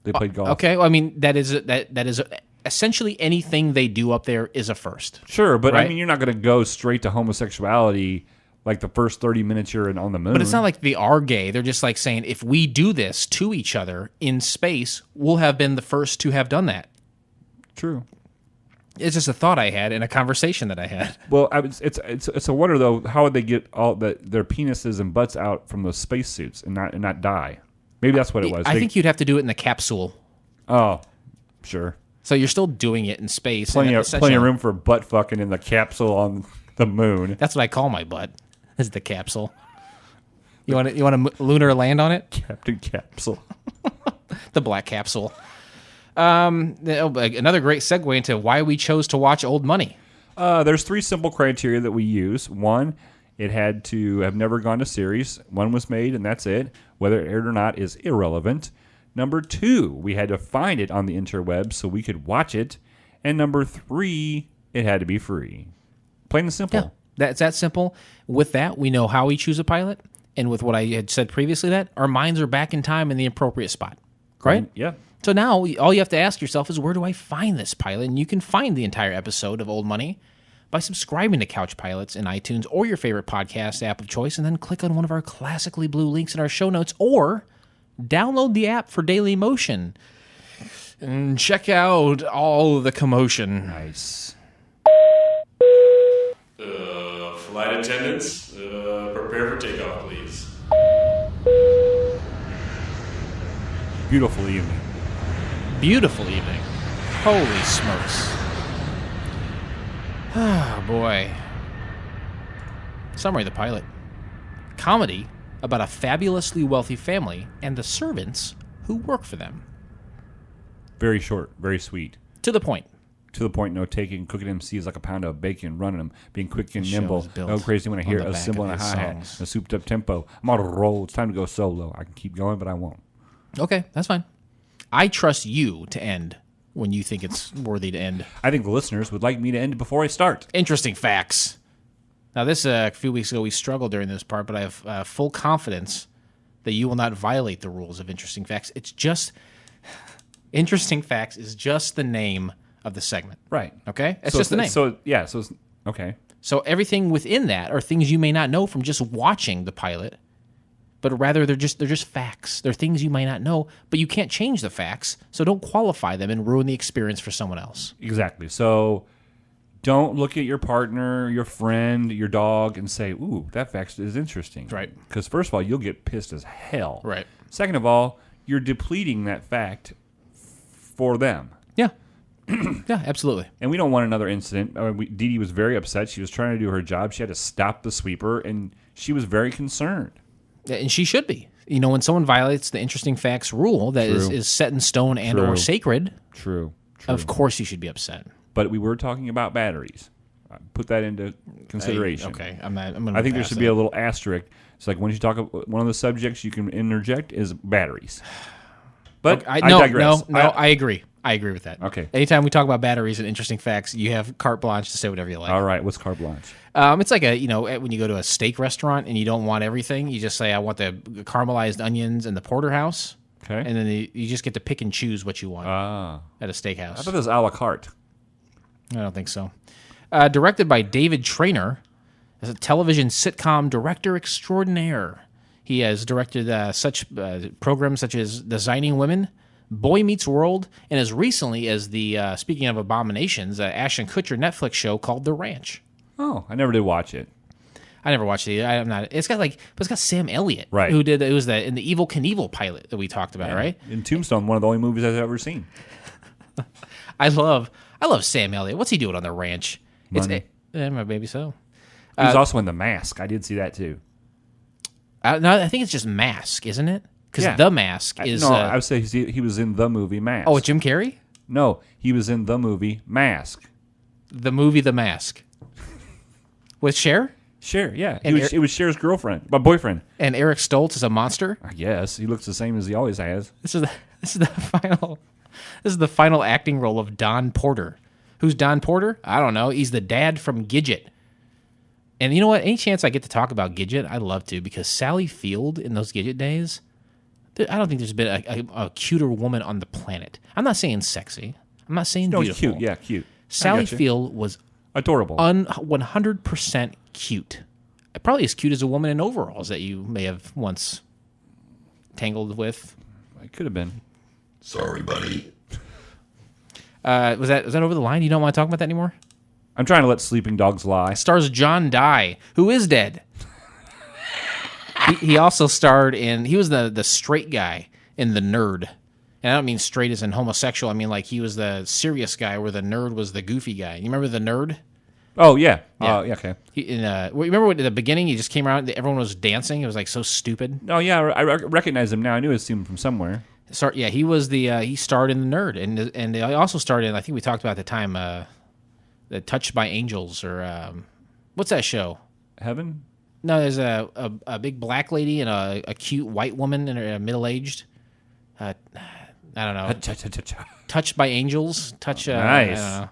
They played golf. Okay, well, I mean that is essentially anything they do up there is a first. Sure, but right? I mean you're not going to go straight to homosexuality like the first 30 minutes you're on the moon. But it's not like they are gay. They're just like saying if we do this to each other in space, we'll have been the first to have done that. True. It's just a thought I had in a conversation that I had. Well, it's a wonder though. How would they get all their penises and butts out from those spacesuits and not die? Maybe that's what it was. I think you'd have to do it in the capsule. Oh, sure. So you're still doing it in space. Plenty of room for butt fucking in the capsule on the moon. That's what I call my butt. Is the capsule. You want a lunar land on it? Captain Capsule. The black capsule. Another great segue into why we chose to watch Old Money. There's 3 simple criteria that we use. One, It had to have never gone to series. One was made, and that's it. Whether it aired or not is irrelevant. Number 2, we had to find it on the interwebs so we could watch it. And number 3, it had to be free. Plain and simple. Yeah, that's that simple. With that, we know how we choose a pilot. And with what I had said previously, that our minds are back in time in the appropriate spot. Right? Yeah. So now all you have to ask yourself is, where do I find this pilot? And you can find the entire episode of Old Money by subscribing to Couch Pilots in iTunes or your favorite podcast app of choice, and then click on one of our classically blue links in our show notes, or download the app for Daily Motion and check out all the commotion. Nice. Flight attendants, prepare for takeoff, please. Beautiful evening. Beautiful evening. Holy smokes. Ah, boy. Summary of the pilot. Comedy about a fabulously wealthy family and the servants who work for them. Very short, very sweet. To the point. To the point, no taking, cooking MCs like a pound of bacon, running them, being quick and The show nimble. is built Go crazy when I hear on the a back cymbal of and a his hi-hat, songs. a souped-up tempo. I'm on a roll. It's time to go solo. I can keep going, but I won't. Okay, that's fine. I trust you to end when you think it's worthy to end. I think the listeners would like me to end before I start. Interesting facts. Now, this a few weeks ago we struggled during this part, but I have full confidence that you will not violate the rules of Interesting Facts. It's just Interesting Facts is just the name of the segment. Right. Okay? It's So just the name. So, yeah, so it's, okay. So everything within that are things you may not know from just watching the pilot, but rather they're just facts. They're things you might not know, but you can't change the facts, so don't qualify them and ruin the experience for someone else. Exactly. So don't look at your partner, your friend, your dog, and say, ooh, that fact is interesting. Right. Because first of all, you'll get pissed as hell. Right. Second of all, you're depleting that fact for them. Yeah. Yeah, absolutely. And we don't want another incident. Dee Dee was very upset. She was trying to do her job. She had to stop the sweeper, and she was very concerned. And she should be. You know, when someone violates the Interesting Facts rule that is set in stone and True. or sacred, True. of course you should be upset. But we were talking about batteries. Put that into consideration. Okay, I'm gonna I think there should be a little asterisk. It's like when you talk about one of the subjects you can interject is batteries. But I digress. I agree. I agree with that. Okay. Anytime we talk about batteries and Interesting Facts, you have carte blanche to say whatever you like. All right. What's carte blanche? It's like when you go to a steak restaurant and you don't want everything, you just say, I want the caramelized onions and the porterhouse. Okay. And then you just get to pick and choose what you want at a steakhouse. I thought it was a la carte. I don't think so. Directed by David Traynor, as a television sitcom director extraordinaire. He has directed such programs such as Designing Women, Boy Meets World, and as recently as the, speaking of abominations, Ashton Kutcher Netflix show called The Ranch. Oh, I never did watch it. I never watched it. I'm not. It's got Sam Elliott, right? Who did it was in the Evil Knievel pilot that we talked about, right? In Tombstone, one of the only movies I've ever seen. I love Sam Elliott. What's he doing on The Ranch? Money. Maybe so. He was also in The Mask. I did see that too. No, I think it's just Mask, isn't it? Because The Mask is. No, I would say he was in the movie Mask. Oh, with Jim Carrey? No, he was in the movie Mask. The movie The Mask. With Cher? Cher, yeah. And It was Cher's boyfriend. And Eric Stoltz is a monster? I guess. He looks the same as he always has. This is the final acting role of Don Porter. Who's Don Porter? I don't know. He's the dad from Gidget. And you know what? Any chance I get to talk about Gidget, I'd love to, because Sally Field in those Gidget days, I don't think there's been a cuter woman on the planet. I'm not saying sexy. I'm not saying beautiful. Cute. Yeah, cute. Sally Field was adorable. 100% cute. Probably as cute as a woman in overalls that you may have once tangled with. It could have been. Sorry, buddy. Was that over the line? You don't want to talk about that anymore? I'm trying to let sleeping dogs lie. Stars John Dye, who is dead. he also starred in. He was the straight guy in The Nerd. And I don't mean straight as in homosexual. I mean like he was the serious guy where the nerd was the goofy guy. You remember The Nerd? Oh, yeah. Yeah. Okay. Remember at the beginning he just came around, everyone was dancing. It was like so stupid. Oh, yeah. I recognize him now. I knew I'd seen him from somewhere. Yeah, he was he starred in The Nerd. And he also starred in, I think we talked about at the time, the Touched by Angels or what's that show? Heaven? No, there's a big black lady and a cute white woman and a middle-aged. I don't know. Touched by Angels. Nice. I don't know.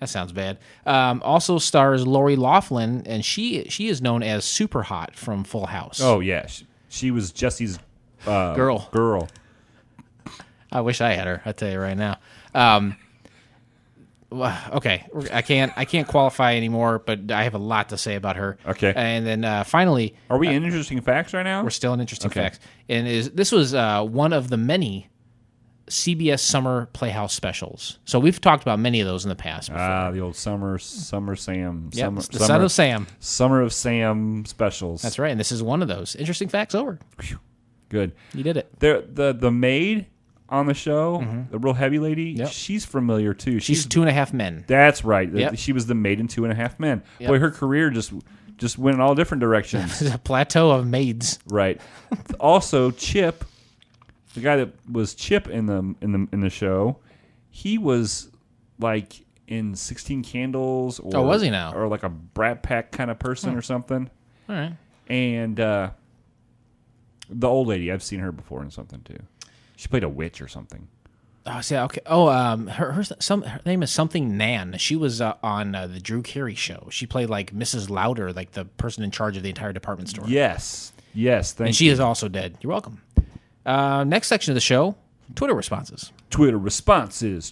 That sounds bad. Also stars Lori Loughlin, and she is known as Super Hot from Full House. Oh, yeah. She was Jesse's girl. I wish I had her. I'll tell you right now. Okay, I can't qualify anymore, but I have a lot to say about her. Okay. And then finally... Are we in Interesting Facts right now? We're still in Interesting Facts. And this was one of the many CBS Summer Playhouse specials. So we've talked about many of those in the past before. The old Summer Sam. Yep, the Son of Sam. Summer of Sam specials. That's right, and this is one of those. Interesting Facts over. Good. You did it. The maid on the show, the real heavy lady, Yep. she's familiar too. She's 2.5 Men. That's right. Yep. She was the maid in 2.5 Men. Yep. Boy, her career just went in all different directions. It's a plateau of maids. Right. Also, Chip, the guy that was Chip in the show, he was like in 16 Candles. Or, was he now? Or like a Brat Pack kind of person or something. All right. And the old lady, I've seen her before in something too. She played a witch or something. Oh, see, okay. Oh, her name is something Nan. She was on the Drew Carey show. She played like Mrs. Lauder, like the person in charge of the entire department store. Yes. Thank and she is also dead. You're welcome. Next section of the show: Twitter responses. Twitter responses.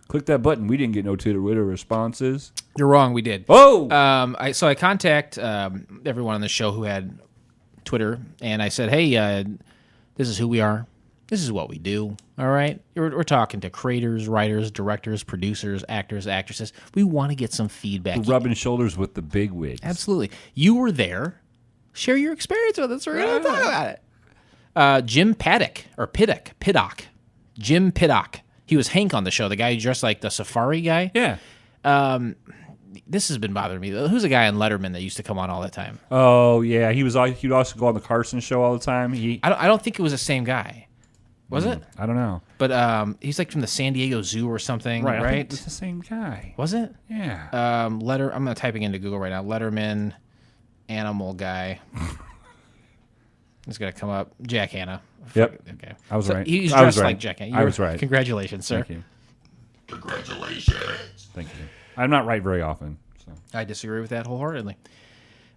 Click that button. We didn't get no Twitter responses. You're wrong. We did. Oh. I contact everyone on the show who had Twitter, and I said, hey, this is who we are. This is what we do, all right? We're talking to creators, writers, directors, producers, actors, actresses. We want to get some feedback. Rubbing shoulders with the big wigs. Absolutely. You were there. Share your experience with us. We're going to talk about it. Jim Piddock. Jim Piddock. He was Hank on the show, the guy who dressed like the safari guy. Yeah. This has been bothering me. Who's the guy on Letterman that used to come on all the time? Oh, yeah. He'd also go on the Carson show all the time. I don't think it was the same guy. Was it? I don't know. But he's like from the San Diego Zoo or something, right? I think it's the same guy. Was it? Yeah. I'm typing into Google right now. Letterman, animal guy. It's gonna come up. Jack Hanna. Yep. Okay. I was right. He's I was dressed right. like Jack Hanna. I was right. Congratulations, sir. Thank you. Congratulations. Thank you. I'm not right very often. So. I disagree with that wholeheartedly.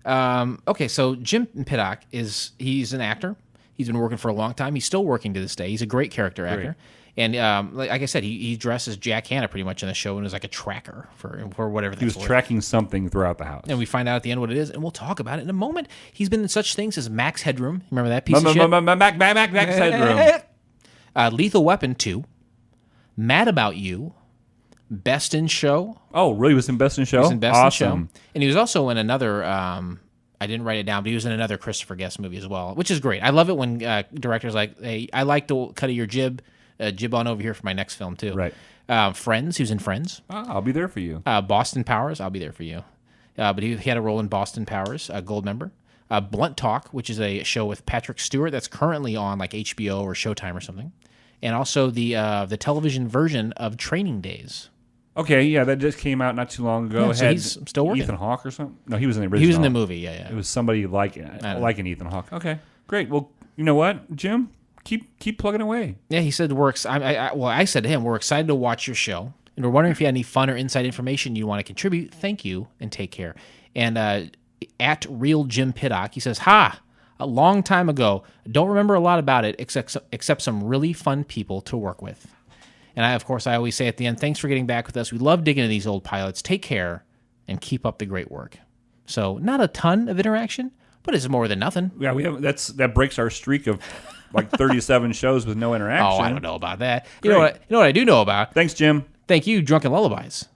Okay, so Jim Piddock he's an actor. He's been working for a long time. He's still working to this day. He's a great character actor. And like I said, he dresses Jack Hanna pretty much in the show and is like a tracker for whatever. He was tracking something throughout the house. And we find out at the end what it is, and we'll talk about it in a moment. He's been in such things as Max Headroom. Remember that piece of shit? Max Headroom. Lethal Weapon 2. Mad About You. Best in Show. Oh, really? He was in Best in Show? He was in Best awesome. in Show. And he was also in another... I didn't write it down, but he was in another Christopher Guest movie as well, which is great. I love it when directors like, hey, I like the cut of your jib. Jib on over here for my next film, too. Right. Friends, he was in Friends. I'll be there for you. Boston Powers, I'll be there for you. But he had a role in Boston Powers, a gold member. Blunt Talk, which is a show with Patrick Stewart that's currently on like HBO or Showtime or something. And also the television version of Training Days. Okay, yeah, that just came out not too long ago. Yeah, so he's still working. Ethan Hawke or something? No, he was in the original. He was in the movie, yeah. It was somebody like an Ethan Hawke. Okay, great. Well, you know what, Jim? Keep plugging away. Yeah, he said I said to him, we're excited to watch your show, and we're wondering if you had any fun or inside information you want to contribute. Thank you, and take care. And at Real Jim Piddock, he says, a long time ago. Don't remember a lot about it, except some really fun people to work with. And I always say at the end, thanks for getting back with us. We love digging into these old pilots. Take care and keep up the great work. So not a ton of interaction, but it's more than nothing. Yeah, that breaks our streak of like 37 shows with no interaction. Oh, I don't know about that. You know what I do know about? Thanks, Jim. Thank you, Drunken Lullabies.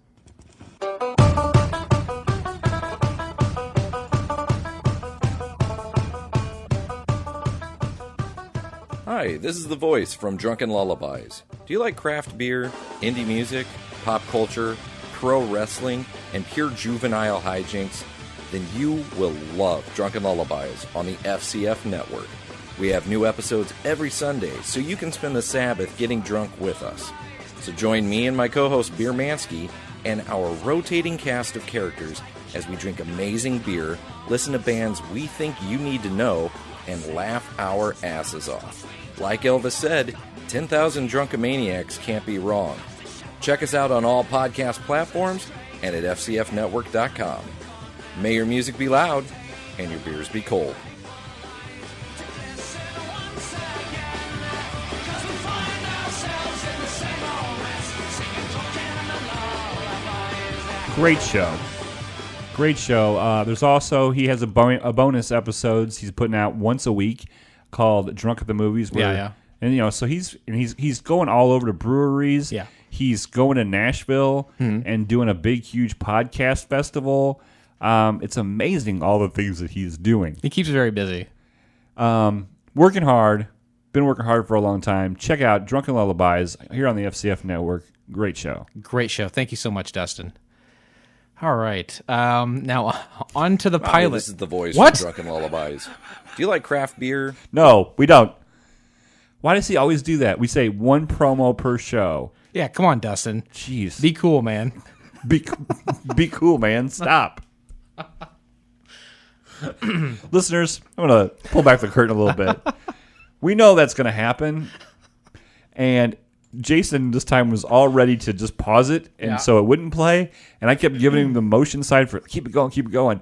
Hi, this is the voice from Drunken Lullabies. Do you like craft beer, indie music, pop culture, pro wrestling, and pure juvenile hijinks? Then you will love Drunken Lullabies on the FCF network. We have new episodes every Sunday, so you can spend the Sabbath getting drunk with us. So join me and my co-host Beer Mansky and our rotating cast of characters as we drink amazing beer, listen to bands we think you need to know, and laugh our asses off. Like Elvis said, 10,000 Drunken Maniacs can't be wrong. Check us out on all podcast platforms and at fcfnetwork.com. May your music be loud and your beers be cold. Great show. Great show. There's also, he has a bonus episodes he's putting out once a week called Drunk at the Movies. Where, Yeah. And so he's going all over to breweries. Yeah. He's going to Nashville and doing a big, huge podcast festival. It's amazing all the things that he's doing. He keeps very busy. Working hard. Been working hard for a long time. Check out Drunken Lullabies here on the FCF Network. Great show. Great show. Thank you so much, Dustin. All right. Now, on to the pilot. This is the voice What? from Drunken Lullabies. Do you like craft beer? No, we don't. Why does he always do that? We say one promo per show. Yeah, come on, Dustin. Jeez. Be cool, man. Be cool, man. Stop. Listeners, I'm going to pull back the curtain a little bit. We know that's going to happen. And Jason this time was all ready to just pause it, and so it wouldn't play. And I kept giving him the motion side for keep it going, keep it going.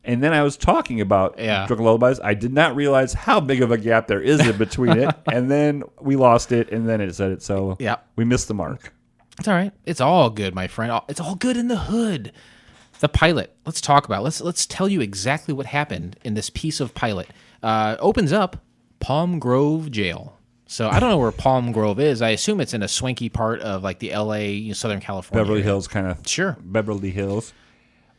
And then I was talking about Drunken Lullabies. I did not realize how big of a gap there is in between it. And then we lost it, and then it said it. So we missed the mark. It's all right. It's all good, my friend. It's all good in the hood. The pilot. Let's talk about it. Let's tell you exactly what happened in this piece of pilot. Opens up Palm Grove Jail. So I don't know where Palm Grove is. I assume it's in a swanky part of like the L.A., Southern California. Beverly Hills kind of. Sure. Beverly Hills.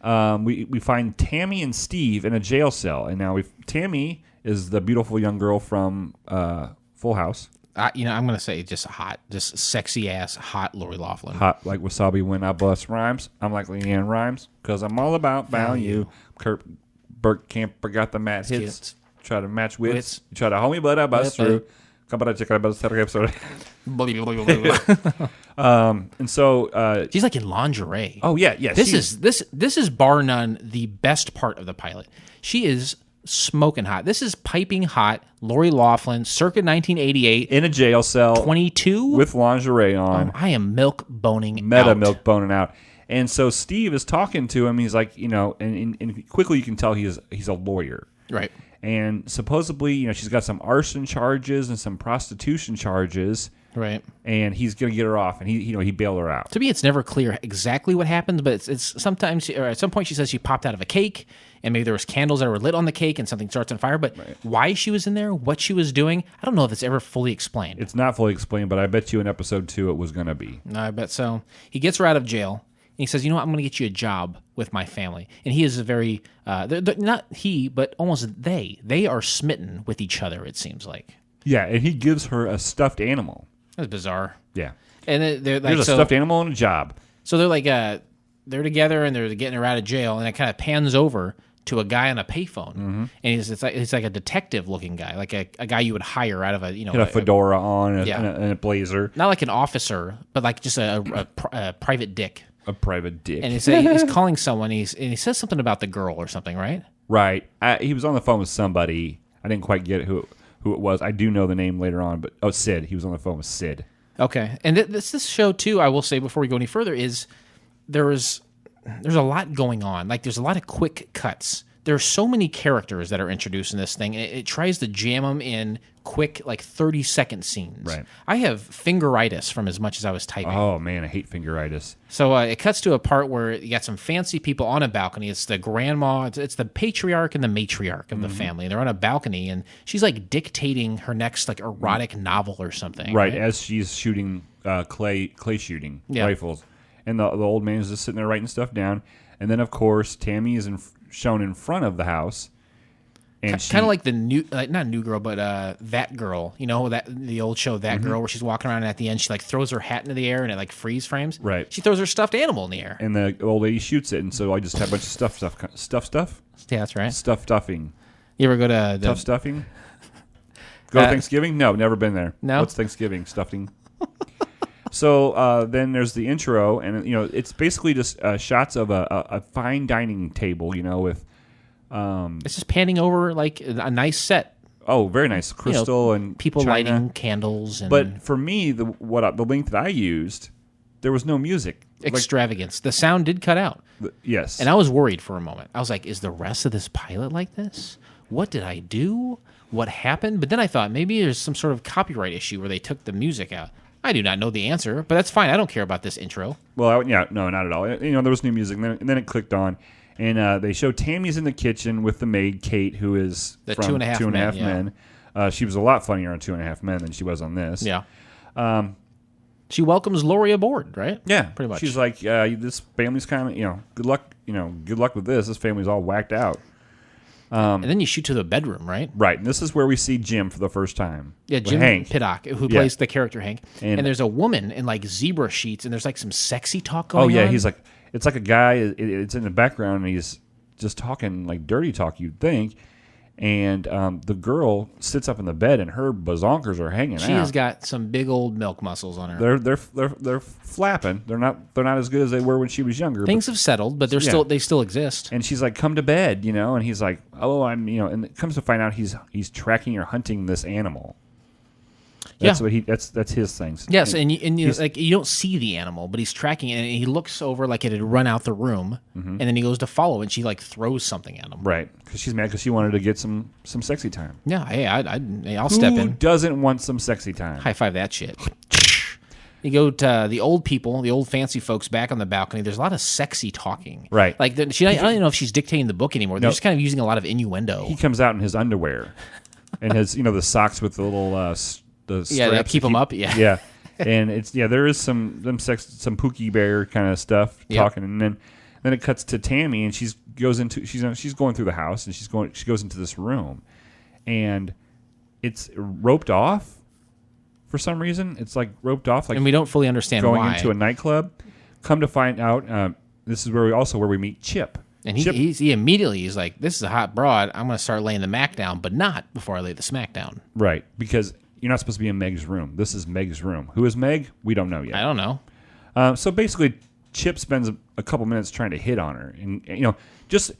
We find Tammy and Steve in a jail cell, and now Tammy is the beautiful young girl from Full House. I'm gonna say just hot, just sexy ass hot Lori Loughlin. Hot like wasabi when I bust rhymes. I'm like Leanne Rhymes because I'm all about value. Kurt Camper got the match hits. Try to match wits. You try to hold me, but I bust through. And so she's like in lingerie. Oh yeah. This is bar none the best part of the pilot. She is smoking hot. This is piping hot Lori Loughlin, circa 1988, in a jail cell, 22 with lingerie on. I am milk boning out. And so Steve is talking to him. He's like, and quickly you can tell he's a lawyer, right? And supposedly, she's got some arson charges and some prostitution charges. Right. And he's going to get her off, and he bailed her out. To me, it's never clear exactly what happened, but it's sometimes, or at some point she says she popped out of a cake, and maybe there was candles that were lit on the cake and something starts on fire, but why she was in there, what she was doing, I don't know if it's ever fully explained. It's not fully explained, but I bet you in episode 2 it was going to be. I bet so. He gets her out of jail. And he says, I'm going to get you a job with my family. And he is a very, not he, but almost they. They are smitten with each other, it seems like. Yeah, and he gives her a stuffed animal. That's bizarre. Yeah. And they're like, there's a stuffed animal and a job. So they're like, they're together and they're getting her out of jail. And it kind of pans over to a guy on a payphone. Mm-hmm. And he's like a detective-looking guy, like a guy you would hire out of a, a fedora on and a blazer. Not like an officer, but like just a private dick. A private dick. And he's calling someone, and he says something about the girl or something, right? Right. He was on the phone with somebody. I didn't quite get who it was. I do know the name later on, but Sid. He was on the phone with Sid. Okay. And this show, too, I will say before we go any further, is there's a lot going on. Like, there's a lot of quick cuts. There are so many characters that are introduced in this thing, and it tries to jam them in quick, like 30-second scenes. Right. I have fingeritis from as much as I was typing. Oh, man, I hate fingeritis. So it cuts to a part where you got some fancy people on a balcony. It's the grandma, it's the patriarch and the matriarch of the family. They're on a balcony, and she's like dictating her next like erotic novel or something. Right, as she's shooting clay shooting rifles. And the old man is just sitting there writing stuff down. And then, of course, Tammy is shown in front of the house. And kind of like the not New Girl, but That Girl. The old show That Girl, where she's walking around and at the end she like throws her hat into the air and it like freeze frames. Right. She throws her stuffed animal in the air. And the old lady shoots it, and so I just have a bunch of stuff. Yeah, that's right. Stuffing. You ever go to Tough stuffing? Go to Thanksgiving? No, never been there. No. What's Thanksgiving? Stuffing. So then there's the intro, and it's basically just shots of a fine dining table, with it's just panning over like a nice set. Oh, very nice crystal and people china. lighting candles. And But for me, the link that I used, there was no music. Extravagance. The sound did cut out. Yes, and I was worried for a moment. I was like, "Is the rest of this pilot like this? What did I do? What happened?" But then I thought maybe there's some sort of copyright issue where they took the music out. I do not know the answer, but that's fine. I don't care about this intro. Well, no, not at all. There was new music, and then it clicked on, and they show Tammy's in the kitchen with the maid Kate, who is the from 2.5 Men. She was a lot funnier on 2.5 Men than she was on this. Yeah. She welcomes Lori aboard, right? Yeah, pretty much. She's like, "This family's kind of, good luck, good luck with this. This family's all whacked out." And then you shoot to the bedroom, right? Right, and this is where we see Jim for the first time. Yeah, Jim Hank. Piddock, who plays the character Hank. And there's a woman in like zebra sheets, and there's like some sexy talk going on. Oh yeah, he's like, it's like a guy. It's in the background, and he's just talking like dirty talk, you'd think. And the girl sits up in the bed, and her bazonkers are hanging out. She has got some big old milk muscles on her. They're flapping. They're not as good as they were when she was younger. Things have settled, but they still exist. And she's like, "Come to bed," and he's like, "Oh, I'm," and it comes to find out he's tracking or hunting this animal. That's what that's his thing. Yes, and you don't see the animal, but he's tracking it, and he looks over like it had run out the room, and then he goes to follow, and she like throws something at him. Right, because she's mad because she wanted to get some sexy time. Yeah, hey, I'll step in. Who doesn't want some sexy time? High five that shit. You go to the old people, the old fancy folks back on the balcony. There's a lot of sexy talking. Right. Like I don't even know if she's dictating the book anymore. They're just kind of using a lot of innuendo. He comes out in his underwear and his the socks with the little the straps they keep him up. Yeah. Yeah. And there is some Pookie Bear kind of stuff talking, and then it cuts to Tammy, and she's going through the house, and she goes into this room, and it's roped off. For some reason, it's like roped off, like, and we don't fully understand going why. into a nightclub. Come to find out, this is where we meet Chip. And he immediately he's like, "This is a hot broad. I'm going to start laying the mac down, but not before I lay the smack down." Right, because you're not supposed to be in Meg's room. This is Meg's room. Who is Meg? We don't know yet. I don't know. So basically, Chip spends a couple minutes trying to hit on her, and just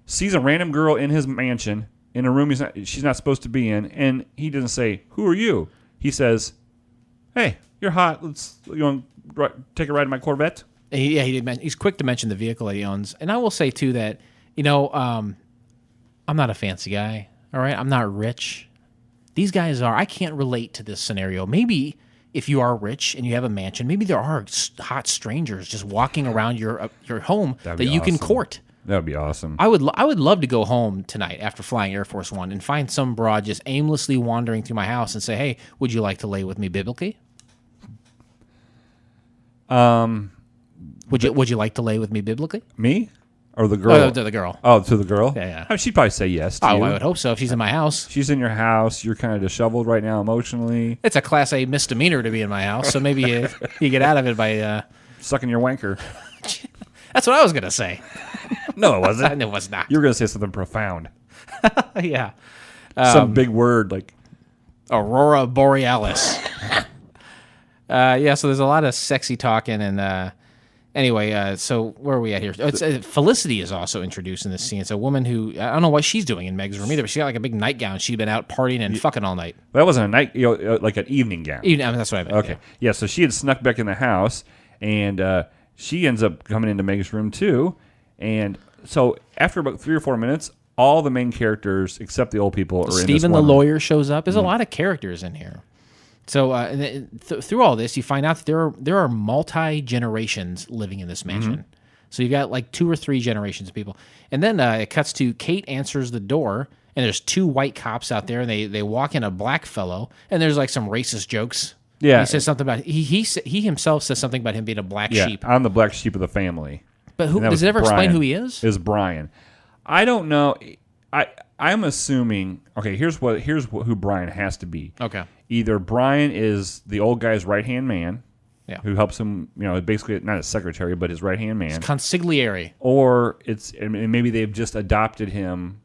sees a random girl in his mansion in a room she's not supposed to be in, and he doesn't say, "Who are you?" He says, "Hey, you're hot. Let's take a ride in my Corvette." Yeah, he did. He's quick to mention the vehicle that he owns, and I will say too that I'm not a fancy guy. All right, I'm not rich. These guys are. I can't relate to this scenario. Maybe if you are rich and you have a mansion, maybe there are hot strangers just walking around your home that you can court. That would be awesome. I would love to go home tonight after flying Air Force One and find some broad just aimlessly wandering through my house and say, "Hey, would you like to lay with me biblically?" Would you like to lay with me biblically? Me or the girl? Oh, to the girl. Oh, to the girl. Yeah. Oh, she'd probably say yes. To you. I would hope so. If she's in my house, she's in your house. You're kind of disheveled right now emotionally. It's a Class A misdemeanor to be in my house, so maybe you get out of it by sucking your wanker. That's what I was gonna say. No, it wasn't. No, it was not. You were going to say something profound. Yeah. Some big word like Aurora Borealis. So there's a lot of sexy talking. And anyway, so where are we at here? Felicity is also introduced in this scene. It's a woman who, I don't know what she's doing in Meg's room either, but she got like a big nightgown. She'd been out partying and fucking all night. That wasn't a night, like an evening gown. That's what I meant. Okay. Yeah, so she had snuck back in the house, and she ends up coming into Meg's room too. And so after about 3 or 4 minutes, all the main characters except the old people are in this Stephen one the room. lawyer shows up. There's a lot of characters in here. So through all this, you find out that there are multi-generations living in this mansion. Mm-hmm. So you've got like 2 or 3 generations of people. And then it cuts to Kate answers the door, and there's 2 white cops out there, and they walk in a black fellow, and there's like some racist jokes. Yeah. He says something about he himself says something about him being a black sheep. I'm the black sheep of the family. But does it ever explain who he is? Is Brian. I don't know. I'm assuming. Okay, here's who Brian has to be. Okay. Either Brian is the old guy's right-hand man, who helps him, basically not his secretary, but his right-hand man. It's consigliere. Or maybe they've just adopted him,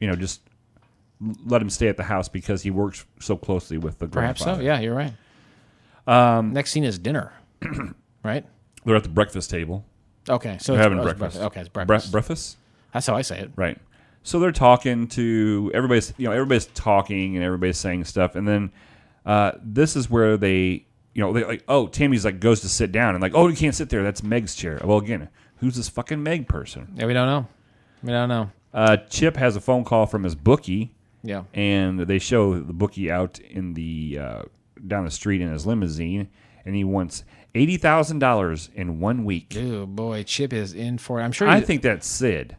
just let him stay at the house because he works so closely with the grandfather. Perhaps so, yeah, you're right. Next scene is dinner, right? They're at the breakfast table. Okay, so They're it's having breakfast. Okay, it's breakfast. Breakfast? That's how I say it. Right. So they're talking to everybody's talking and everybody's saying stuff, and then this is where they like, oh, Tammy's like goes to sit down and like, oh, you can't sit there. That's Meg's chair. Well, again, who's this fucking Meg person? Yeah, we don't know. Chip has a phone call from his bookie. Yeah. And they show the bookie out in the down the street in his limousine, and he wants $80,000 in 1 week. Oh boy, Chip is in for it. I'm sure. I think that's Sid.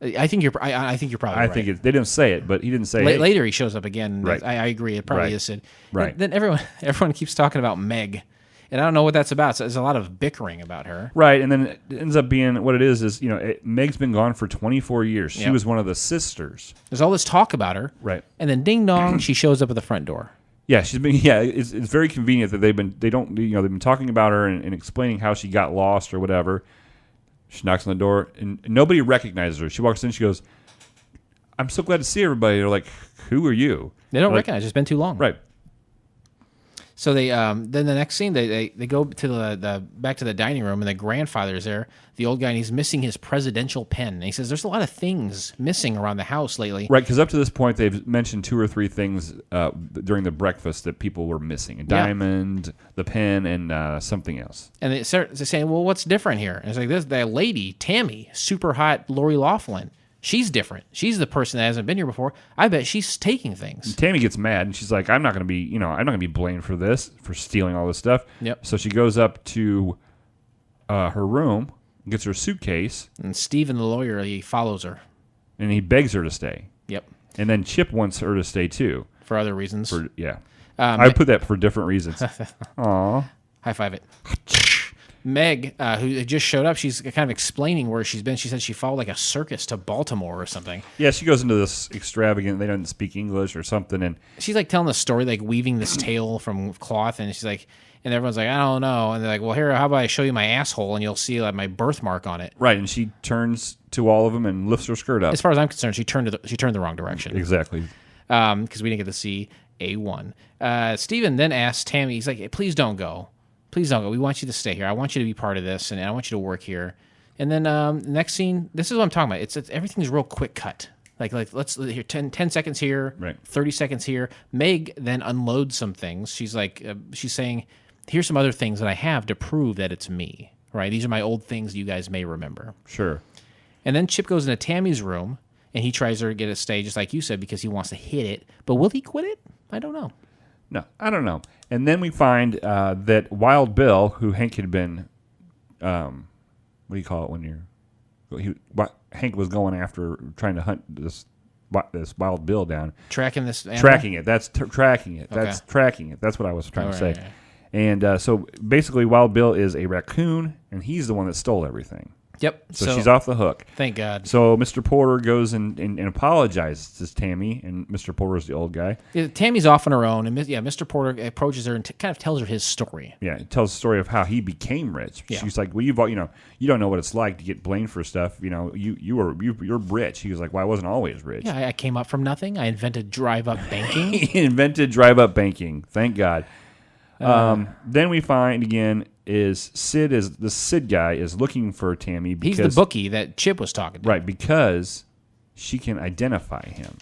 I think you're probably right. They didn't say it, but he didn't say it. Later he shows up again. Right. I agree. It probably Right. is Sid. Right. And then everyone keeps talking about Meg, and I don't know what that's about. So there's a lot of bickering about her. Right, and then it ends up being what it is Meg's been gone for 24 years. She Yep. was one of the sisters. There's all this talk about her. Right. And then ding dong, she shows up at the front door. Yeah, she's been. Yeah, it's very convenient that they've been talking about her and explaining how she got lost or whatever. She knocks on the door and nobody recognizes her. She walks in. She goes, "I'm so glad to see everybody." They're like, "Who are you?" They don't recognize. It's been too long. Right. So they then the next scene they go to the back to the dining room, and the grandfather's there, the old guy, and he's missing his presidential pen. And he says, "There's a lot of things missing around the house lately." Right, because up to this point they've mentioned 2 or 3 things during the breakfast that people were missing: a diamond, the pen, and something else. And they start saying, "Well, what's different here?" And it's like that lady, Tammy, super hot Lori Loughlin. She's different. She's the person that hasn't been here before. I bet she's taking things. And Tammy gets mad, and she's like, "I'm not going to be blamed for this, for stealing all this stuff." Yep. So she goes up to her room, gets her suitcase, And Steven, the lawyer, he follows her. and he begs her to stay. Yep. And then Chip wants her to stay too. For other reasons. I put that for different reasons. Aw. High five it. Meg, who just showed up, she's kind of explaining where she's been. She said she followed like a circus to Baltimore or something. Yeah, she goes into this extravagant, they don't speak English or something. And she's like telling the story, like weaving this tale from cloth. And she's like, and everyone's like, I don't know. And they're like, well, here, how about I show you my asshole and you'll see like my birthmark on it. Right, and she turns to all of them and lifts her skirt up. As far as I'm concerned, she turned the wrong direction. Exactly. Because we didn't get to see A1. Steven then asks Tammy, he's like, hey, please don't go. Please don't go. We want you to stay here. I want you to be part of this, and I want you to work here. And then the next scene, this is what I'm talking about. It's everything's real quick cut. Like let's here 10 seconds here, right. 30 seconds here. Meg then unloads some things. She's like she's saying, here's some other things that I have to prove that it's me. Right? These are my old things you guys may remember. Sure. And then Chip goes into Tammy's room, and he tries her to get it stay, just like you said, because he wants to hit it. But will he quit it? I don't know. No, I don't know. And then we find that Wild Bill, who Hank had been, what do you call it when Hank was going after, trying to hunt this Wild Bill down. Tracking this animal? Tracking it. That's tracking it. Okay. That's tracking it. That's what I was trying to say. Right. And so basically Wild Bill is a raccoon, and he's the one that stole everything. Yep. So she's off the hook. Thank God. So Mr. Porter goes and apologizes to Tammy, and Mr. Porter's the old guy. Yeah, Tammy's off on her own, and Mr. Porter approaches her and kind of tells her his story. Yeah, it tells the story of how he became rich. Yeah. She's like, "Well, you don't know what it's like to get blamed for stuff. You're rich." He was like, "Well, I wasn't always rich." Yeah, I came up from nothing. I invented drive-up banking. He invented drive-up banking. Thank God. Then we find again the Sid guy is looking for Tammy because he's the bookie that Chip was talking to. Right, because she can identify him.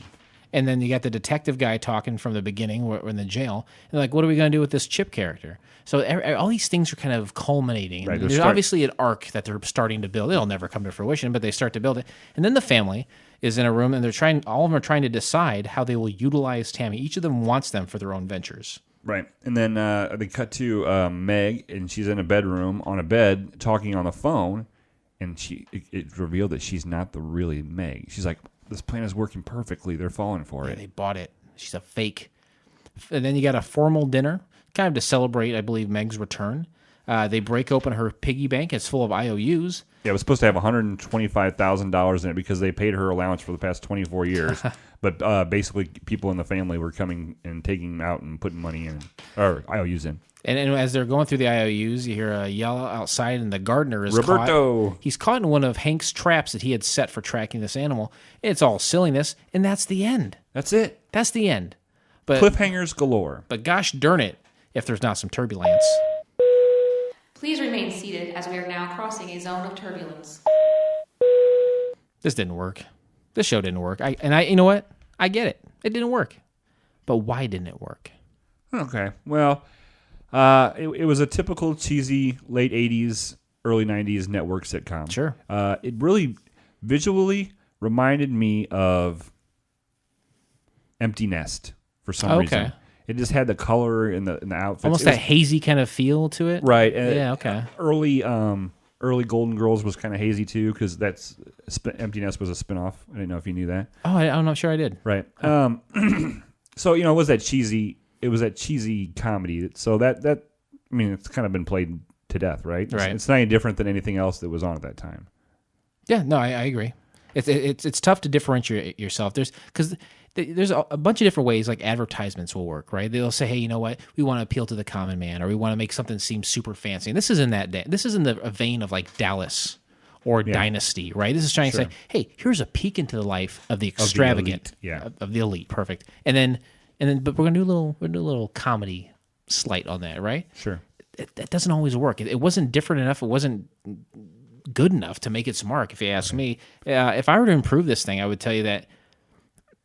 And then you got the detective guy talking from the beginning. We're in the jail. And they're like, what are we going to do with this Chip character? So all these things are kind of culminating. Right, There's obviously an arc that they're starting to build. It'll never come to fruition, but they start to build it. And then the family is in a room, and all of them are trying to decide how they will utilize Tammy. Each of them wants them for their own ventures. Right. And then they cut to Meg, and she's in a bedroom on a bed talking on the phone, and it's revealed that she's not the really Meg. She's like, this plan is working perfectly. They're falling for it. They bought it. She's a fake. And then you got a formal dinner, kind of to celebrate, I believe, Meg's return. They break open her piggy bank. It's full of IOUs. Yeah, it was supposed to have $125,000 in it because they paid her allowance for the past 24 years. But basically, people in the family were coming and taking them out and putting money in, or IOUs in. And as they're going through the IOUs, you hear a yell outside, and the gardener is Roberto. caught. He's caught in one of Hank's traps that he had set for tracking this animal. It's all silliness, and that's the end. That's it. That's the end. But Cliffhangers galore. But gosh darn it, if there's not some turbulence. Please remain seated as we are now crossing a zone of turbulence. This didn't work. This show didn't work. You know what? I get it. It didn't work. But why didn't it work? Okay. Well, it was a typical cheesy late 80s, early 90s network sitcom. Sure. It really visually reminded me of Empty Nest for some reason. It just had the color and the outfits. Almost that hazy kind of feel to it. Right. Yeah, okay. Early Golden Girls was kind of hazy too, because Empty Nest was a spinoff. I didn't know if you knew that. Oh, I'm not sure I did. Right. So it was that cheesy. It was that cheesy comedy. So that I mean, it's kind of been played to death, right? Right. It's not any different than anything else that was on at that time. Yeah. No, I agree. It's tough to differentiate yourself. There's a bunch of different ways like advertisements will work, right? They'll say, hey, you know what? We want to appeal to the common man, or we want to make something seem super fancy. And this is in that day. This is in the vein of like Dallas or Dynasty, right? This is trying to say, hey, here's a peek into the life of the extravagant, of the elite. Perfect. And then, but we're gonna do a little comedy slight on that, right? Sure. That doesn't always work. It wasn't different enough. It wasn't good enough to make its mark, if you ask me. If I were to improve this thing, I would tell you that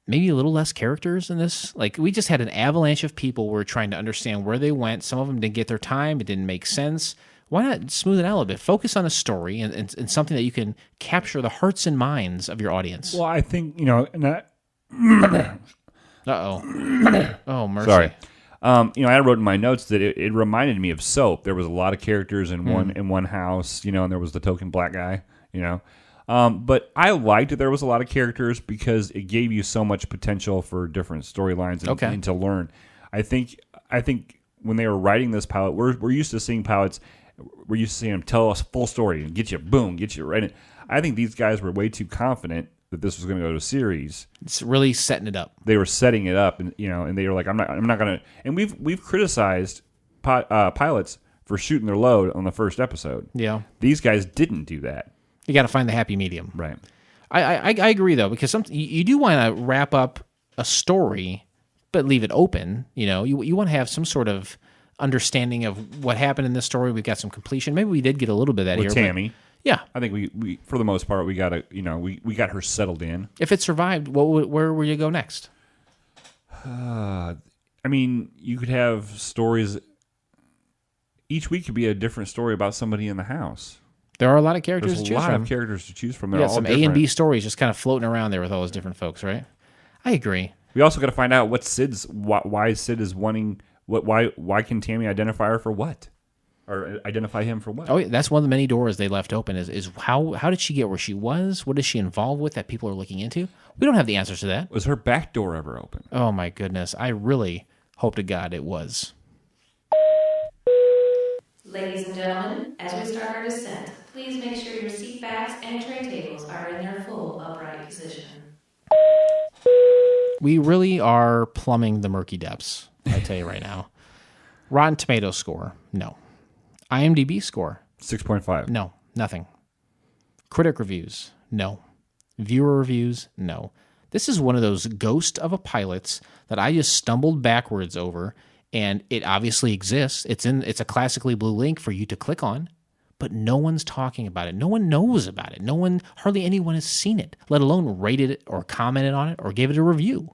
maybe a little less characters in this. Like, we just had an avalanche of people who were trying to understand where they went. Some of them didn't get their time. It didn't make sense. Why not smooth it out a little bit? Focus on a story and something that you can capture the hearts and minds of your audience. Well, I think, Uh-oh. Oh, mercy. Sorry. I wrote in my notes that it reminded me of Soap. There was a lot of characters in one house, and there was the token black guy, But I liked that there was a lot of characters because it gave you so much potential for different storylines and to learn. I think when they were writing this pilot, we're used to seeing pilots. We're used to seeing them tell us full story and get you right in. I think these guys were way too confident that this was going to go to a series. It's really setting it up. They were setting it up, and and they were like, I'm not going to. And we've criticized pilots for shooting their load on the first episode. Yeah, these guys didn't do that. You got to find the happy medium. Right. I agree though, because you do want to wrap up a story, but leave it open. You want to have some sort of understanding of what happened in this story. We've got some completion. Maybe we did get a little bit of that with here. Tammy. Yeah, I think we for the most part we got we got her settled in. If it survived, where will you go next? I mean, you could have stories. Each week could be a different story about somebody in the house. There are a lot of characters There's to choose from. a lot of characters to choose from. They're Yeah, all some different. A and B stories just kind of floating around there with all those different folks, right? I agree. We also got to find out why Sid is wanting why can Tammy identify her for what, or identify him for what? Oh, yeah, that's one of the many doors they left open. Is how did she get where she was? What is she involved with that people are looking into? We don't have the answers to that. Was her back door ever open? Oh my goodness! I really hope to God it was. Ladies and gentlemen, as we start our descent, please make sure your seat backs and tray tables are in their full upright position. We really are plumbing the murky depths, I tell you right now. Rotten Tomatoes score, no. IMDb score, 6.5. no, nothing. Critic reviews, no. Viewer reviews, no. This is one of those ghost of a pilots that I just stumbled backwards over, and it obviously exists. It's a classically blue link for you to click on, but no one's talking about it. No one knows about it. Hardly anyone has seen it, let alone rated it or commented on it or gave it a review.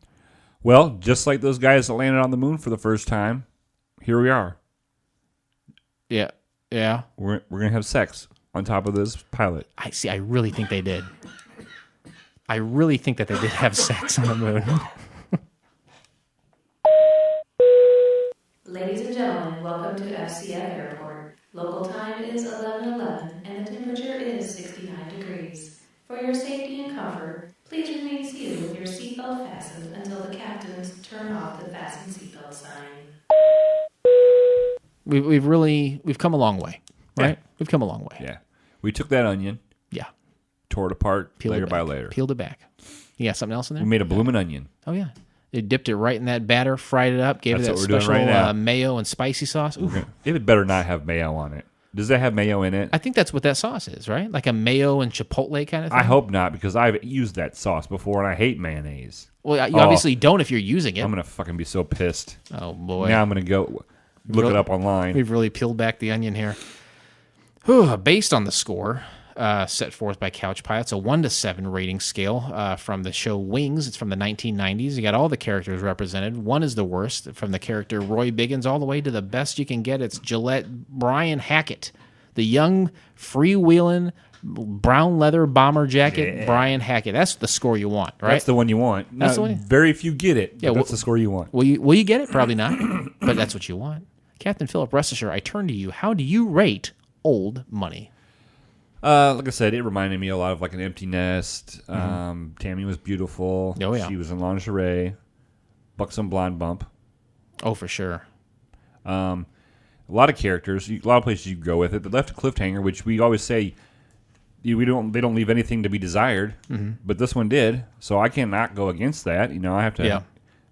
Well, just like those guys that landed on the moon for the first time, here we are. Yeah. We're gonna have sex on top of this pilot. I really think they did. I really think that they did have sex on the moon. Ladies and gentlemen, welcome to FCF Airport. Local time is 11:11 and the temperature is 69 degrees. For your safety and comfort, please remain seated with your seatbelt fastened until the captains turn off the fasten seatbelt sign. We've come a long way, right? Yeah. We've come a long way. Yeah. We took that onion, Yeah. tore it apart Peeled layer it by back. layer. Peeled it back. You got something else in there? We made a bloomin' onion. Oh, yeah. They dipped it right in that batter, fried it up, gave That's it what that we're doing special right now. mayo and spicy sauce. Ooh. It better not have mayo on it. Does that have mayo in it? I think that's what that sauce is, right? Like a mayo and chipotle kind of thing? I hope not, because I've used that sauce before, and I hate mayonnaise. Well, you obviously don't if you're using it. I'm going to fucking be so pissed. Oh, boy. Now I'm going to go... Look it up online. We've really peeled back the onion here. Whew, based on the score set forth by Couch Pilots, a 1 to 7 rating scale from the show Wings. It's from the 1990s. You got all the characters represented. 1 is the worst, from the character Roy Biggins all the way to the best you can get. It's Gillette Brian Hackett, the young, freewheeling, brown leather bomber jacket Brian Hackett. That's the score you want, right? That's the one you want. That's the one. Very few get it. Yeah, that's the score you want. Will you get it? Probably not. But that's what you want. Captain Philip, rest assured, I turn to you. How do you rate Old Money? Like I said, it reminded me a lot of like An Empty Nest. Tammy was beautiful. Oh, yeah. She was in lingerie. Buxom Blonde Bump. Oh, for sure. A lot of characters. A lot of places you can go with it. They left a cliffhanger, which we always say they don't leave anything to be desired. But this one did, so I cannot go against that. I have to. Yeah.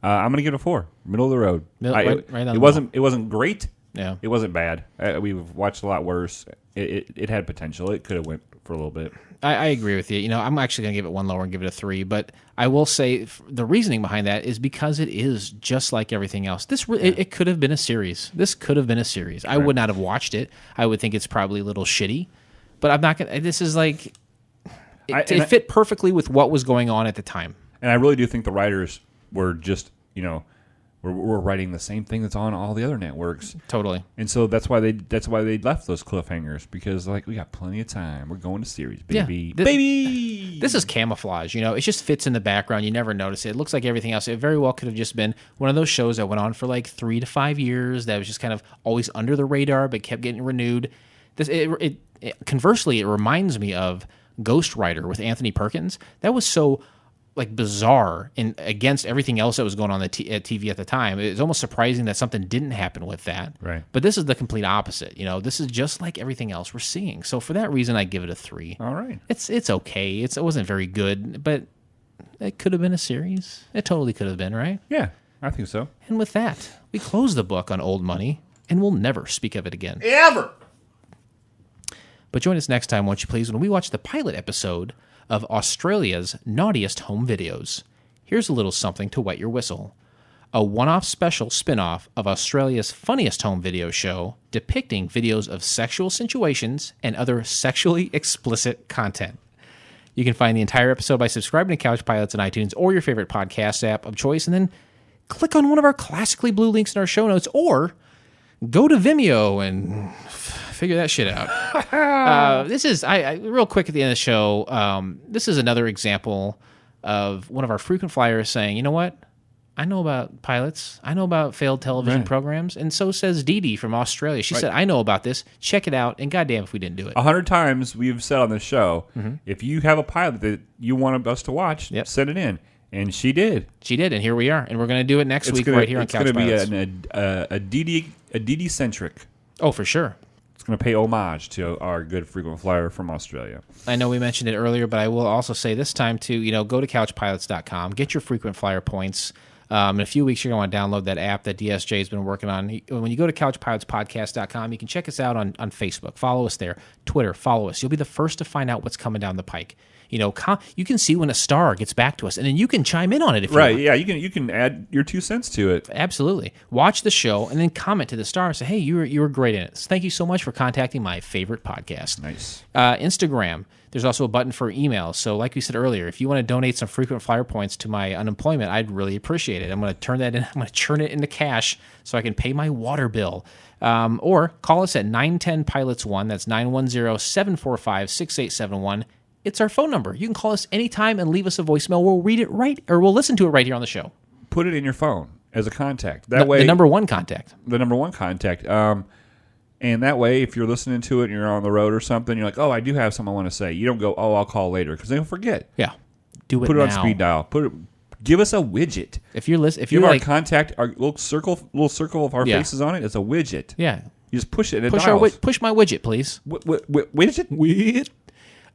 I'm going to give it a 4. Middle of the road. Right It wasn't great. Yeah. It wasn't bad. We've watched a lot worse. It had potential. It could have went for a little bit. I agree with you. I'm actually going to give it 1 lower and give it a 3. But I will say the reasoning behind that is because it is just like everything else. It could have been a series. This could have been a series. I would not have watched it. I would think it's probably a little shitty. But I'm not going to. This is like. It fit perfectly with what was going on at the time. And I really do think the writers were just, we're writing the same thing that's on all the other networks. Totally. And so that's why they left those cliffhangers, because we got plenty of time. We're going to series, baby. Yeah. Baby. This is camouflage, It just fits in the background. You never notice it. It looks like everything else. It very well could have just been one of those shows that went on for like 3 to 5 years that was just kind of always under the radar but kept getting renewed. Conversely, it reminds me of Ghost Rider with Anthony Perkins. That was so bizarre and against everything else that was going on at TV at the time. It was almost surprising that something didn't happen with that. Right. But But this is the complete opposite. This is just like everything else we're seeing. So for that reason, I give it a 3. All right. It's okay. It wasn't very good, but it could have been a series. It totally could have been, right? Yeah, I think so. And with that, we close the book on Old Money, and we'll never speak of it again. Ever. But join us next time, won't you please, when we watch the pilot episode of Australia's Naughtiest Home Videos. Here's a little something to wet your whistle. A one-off special spin-off of Australia's funniest home video show depicting videos of sexual situations and other sexually explicit content. You can find the entire episode by subscribing to Couch Pilots on iTunes or your favorite podcast app of choice, and then click on one of our classically blue links in our show notes, or go to Vimeo and figure that shit out. This is, real quick at the end of the show, this is another example of one of our frequent flyers saying, you know what? I know about pilots. I know about failed television programs. And so says Dee Dee from Australia. She said, I know about this. Check it out. And goddamn if we didn't do it. 100 times we've said on this show, if you have a pilot that you want us to watch, send it in. And she did. She did, and here we are. And we're going to do it next week right here on Couch Pilots. It's going to be a Dee Dee-centric. Oh, for sure. It's going to pay homage to our good frequent flyer from Australia. I know we mentioned it earlier, but I will also say this time to, go to couchpilots.com, get your frequent flyer points. In a few weeks, you're going to want to download that app that DSJ has been working on. When you go to couchpilotspodcast.com, you can check us out on Facebook. Follow us there. Twitter, follow us. You'll be the first to find out what's coming down the pike. You can see when a star gets back to us, and then you can chime in on it if you want. Right, yeah, you can add your 2 cents to it. Absolutely. Watch the show, and then comment to the star and say, hey, you were great in it. Thank you so much for contacting my favorite podcast. Nice. Instagram, there's also a button for emails. So like we said earlier, if you want to donate some frequent flyer points to my unemployment, I'd really appreciate it. I'm going to turn that in. I'm going to churn it into cash so I can pay my water bill. Or call us at 910-PILOTS-1. That's 910-745-6871. It's our phone number. You can call us anytime and leave us a voicemail. We'll read it we'll listen to it right here on the show. Put it in your phone as a contact. That way, the number one contact. The number one contact. And that way, if you're listening to it and you're on the road or something, you're like, oh, I do have something I want to say. You don't go, oh, I'll call later, because they'll forget. Yeah. Do it Put it now. on speed dial. Give us a widget. If you're listening, give our contact, our little circle of our faces on it. It's a widget. Yeah. You just push it and it dials. Push my widget, please. Widget?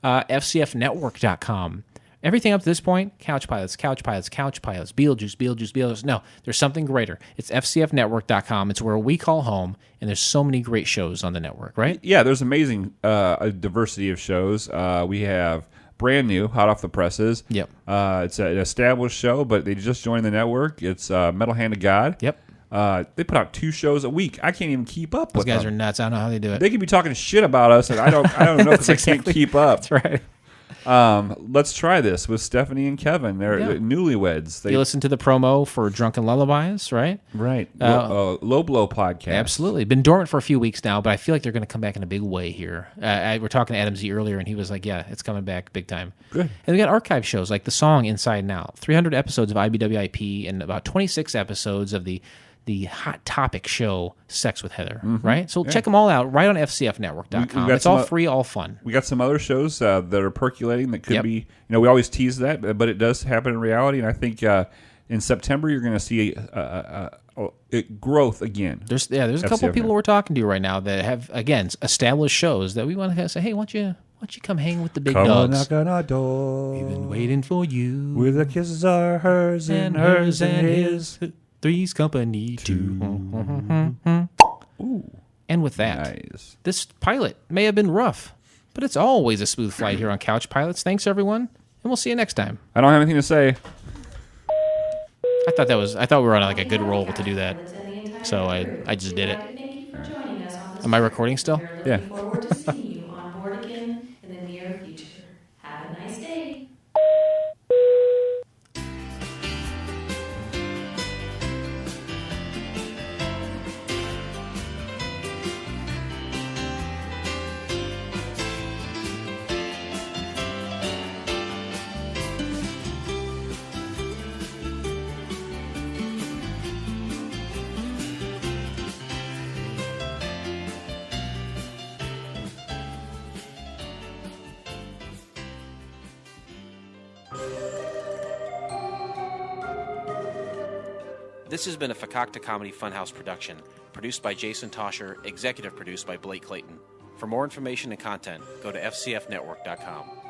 FCFnetwork.com. Everything up to this point, Couch Pilots, Beetlejuice. No, there's something greater. It's FCFnetwork.com. It's where we call home, and there's so many great shows on the network, right? Yeah, there's amazing a diversity of shows. We have brand new, hot off the presses. Yep. It's an established show, but they just joined the network. It's Metal Hand of God. Yep. They put out 2 shows a week. I can't even keep up Those with guys them. are nuts. I don't know how they do it. They could be talking shit about us, and I don't know because I can't keep up. That's right. Let's try this with Stephanie and Kevin. They're newlyweds. You listen to the promo for Drunken Lullabies, right? Right. Low Blow podcast. Absolutely. Been dormant for a few weeks now, but I feel like they're going to come back in a big way here. We're talking to Adam Z earlier, and he was like, yeah, it's coming back big time. Good. And we got archive shows like the song Inside and Out, 300 episodes of IBWIP, and about 26 episodes of the hot topic show Sex with Heather, right? So check them all out right on fcfnetwork.com. It's all free, all fun. We got some other shows that are percolating that could be, we always tease that, but it does happen in reality. And I think in September you're going to see growth again. There's a couple of people we're talking to right now that have, again, established shows that we want to say, hey, why don't you come hang with the big dogs? Knock on our door. We've been waiting for you. Where the kisses are hers and hers and his. Three's company, 2. Ooh. And with that, this pilot may have been rough, but it's always a smooth flight here on Couch Pilots. Thanks, everyone, and we'll see you next time. I don't have anything to say. I thought we were on like a good roll to do that, so I just did it. Am I recording still? Yeah. Looking forward to seeing you on board again in the near future. Have a nice day. This has been a Fakakta Comedy Funhouse production, produced by Jason Tosher, executive produced by Blake Clayton. For more information and content, go to fcfnetwork.com.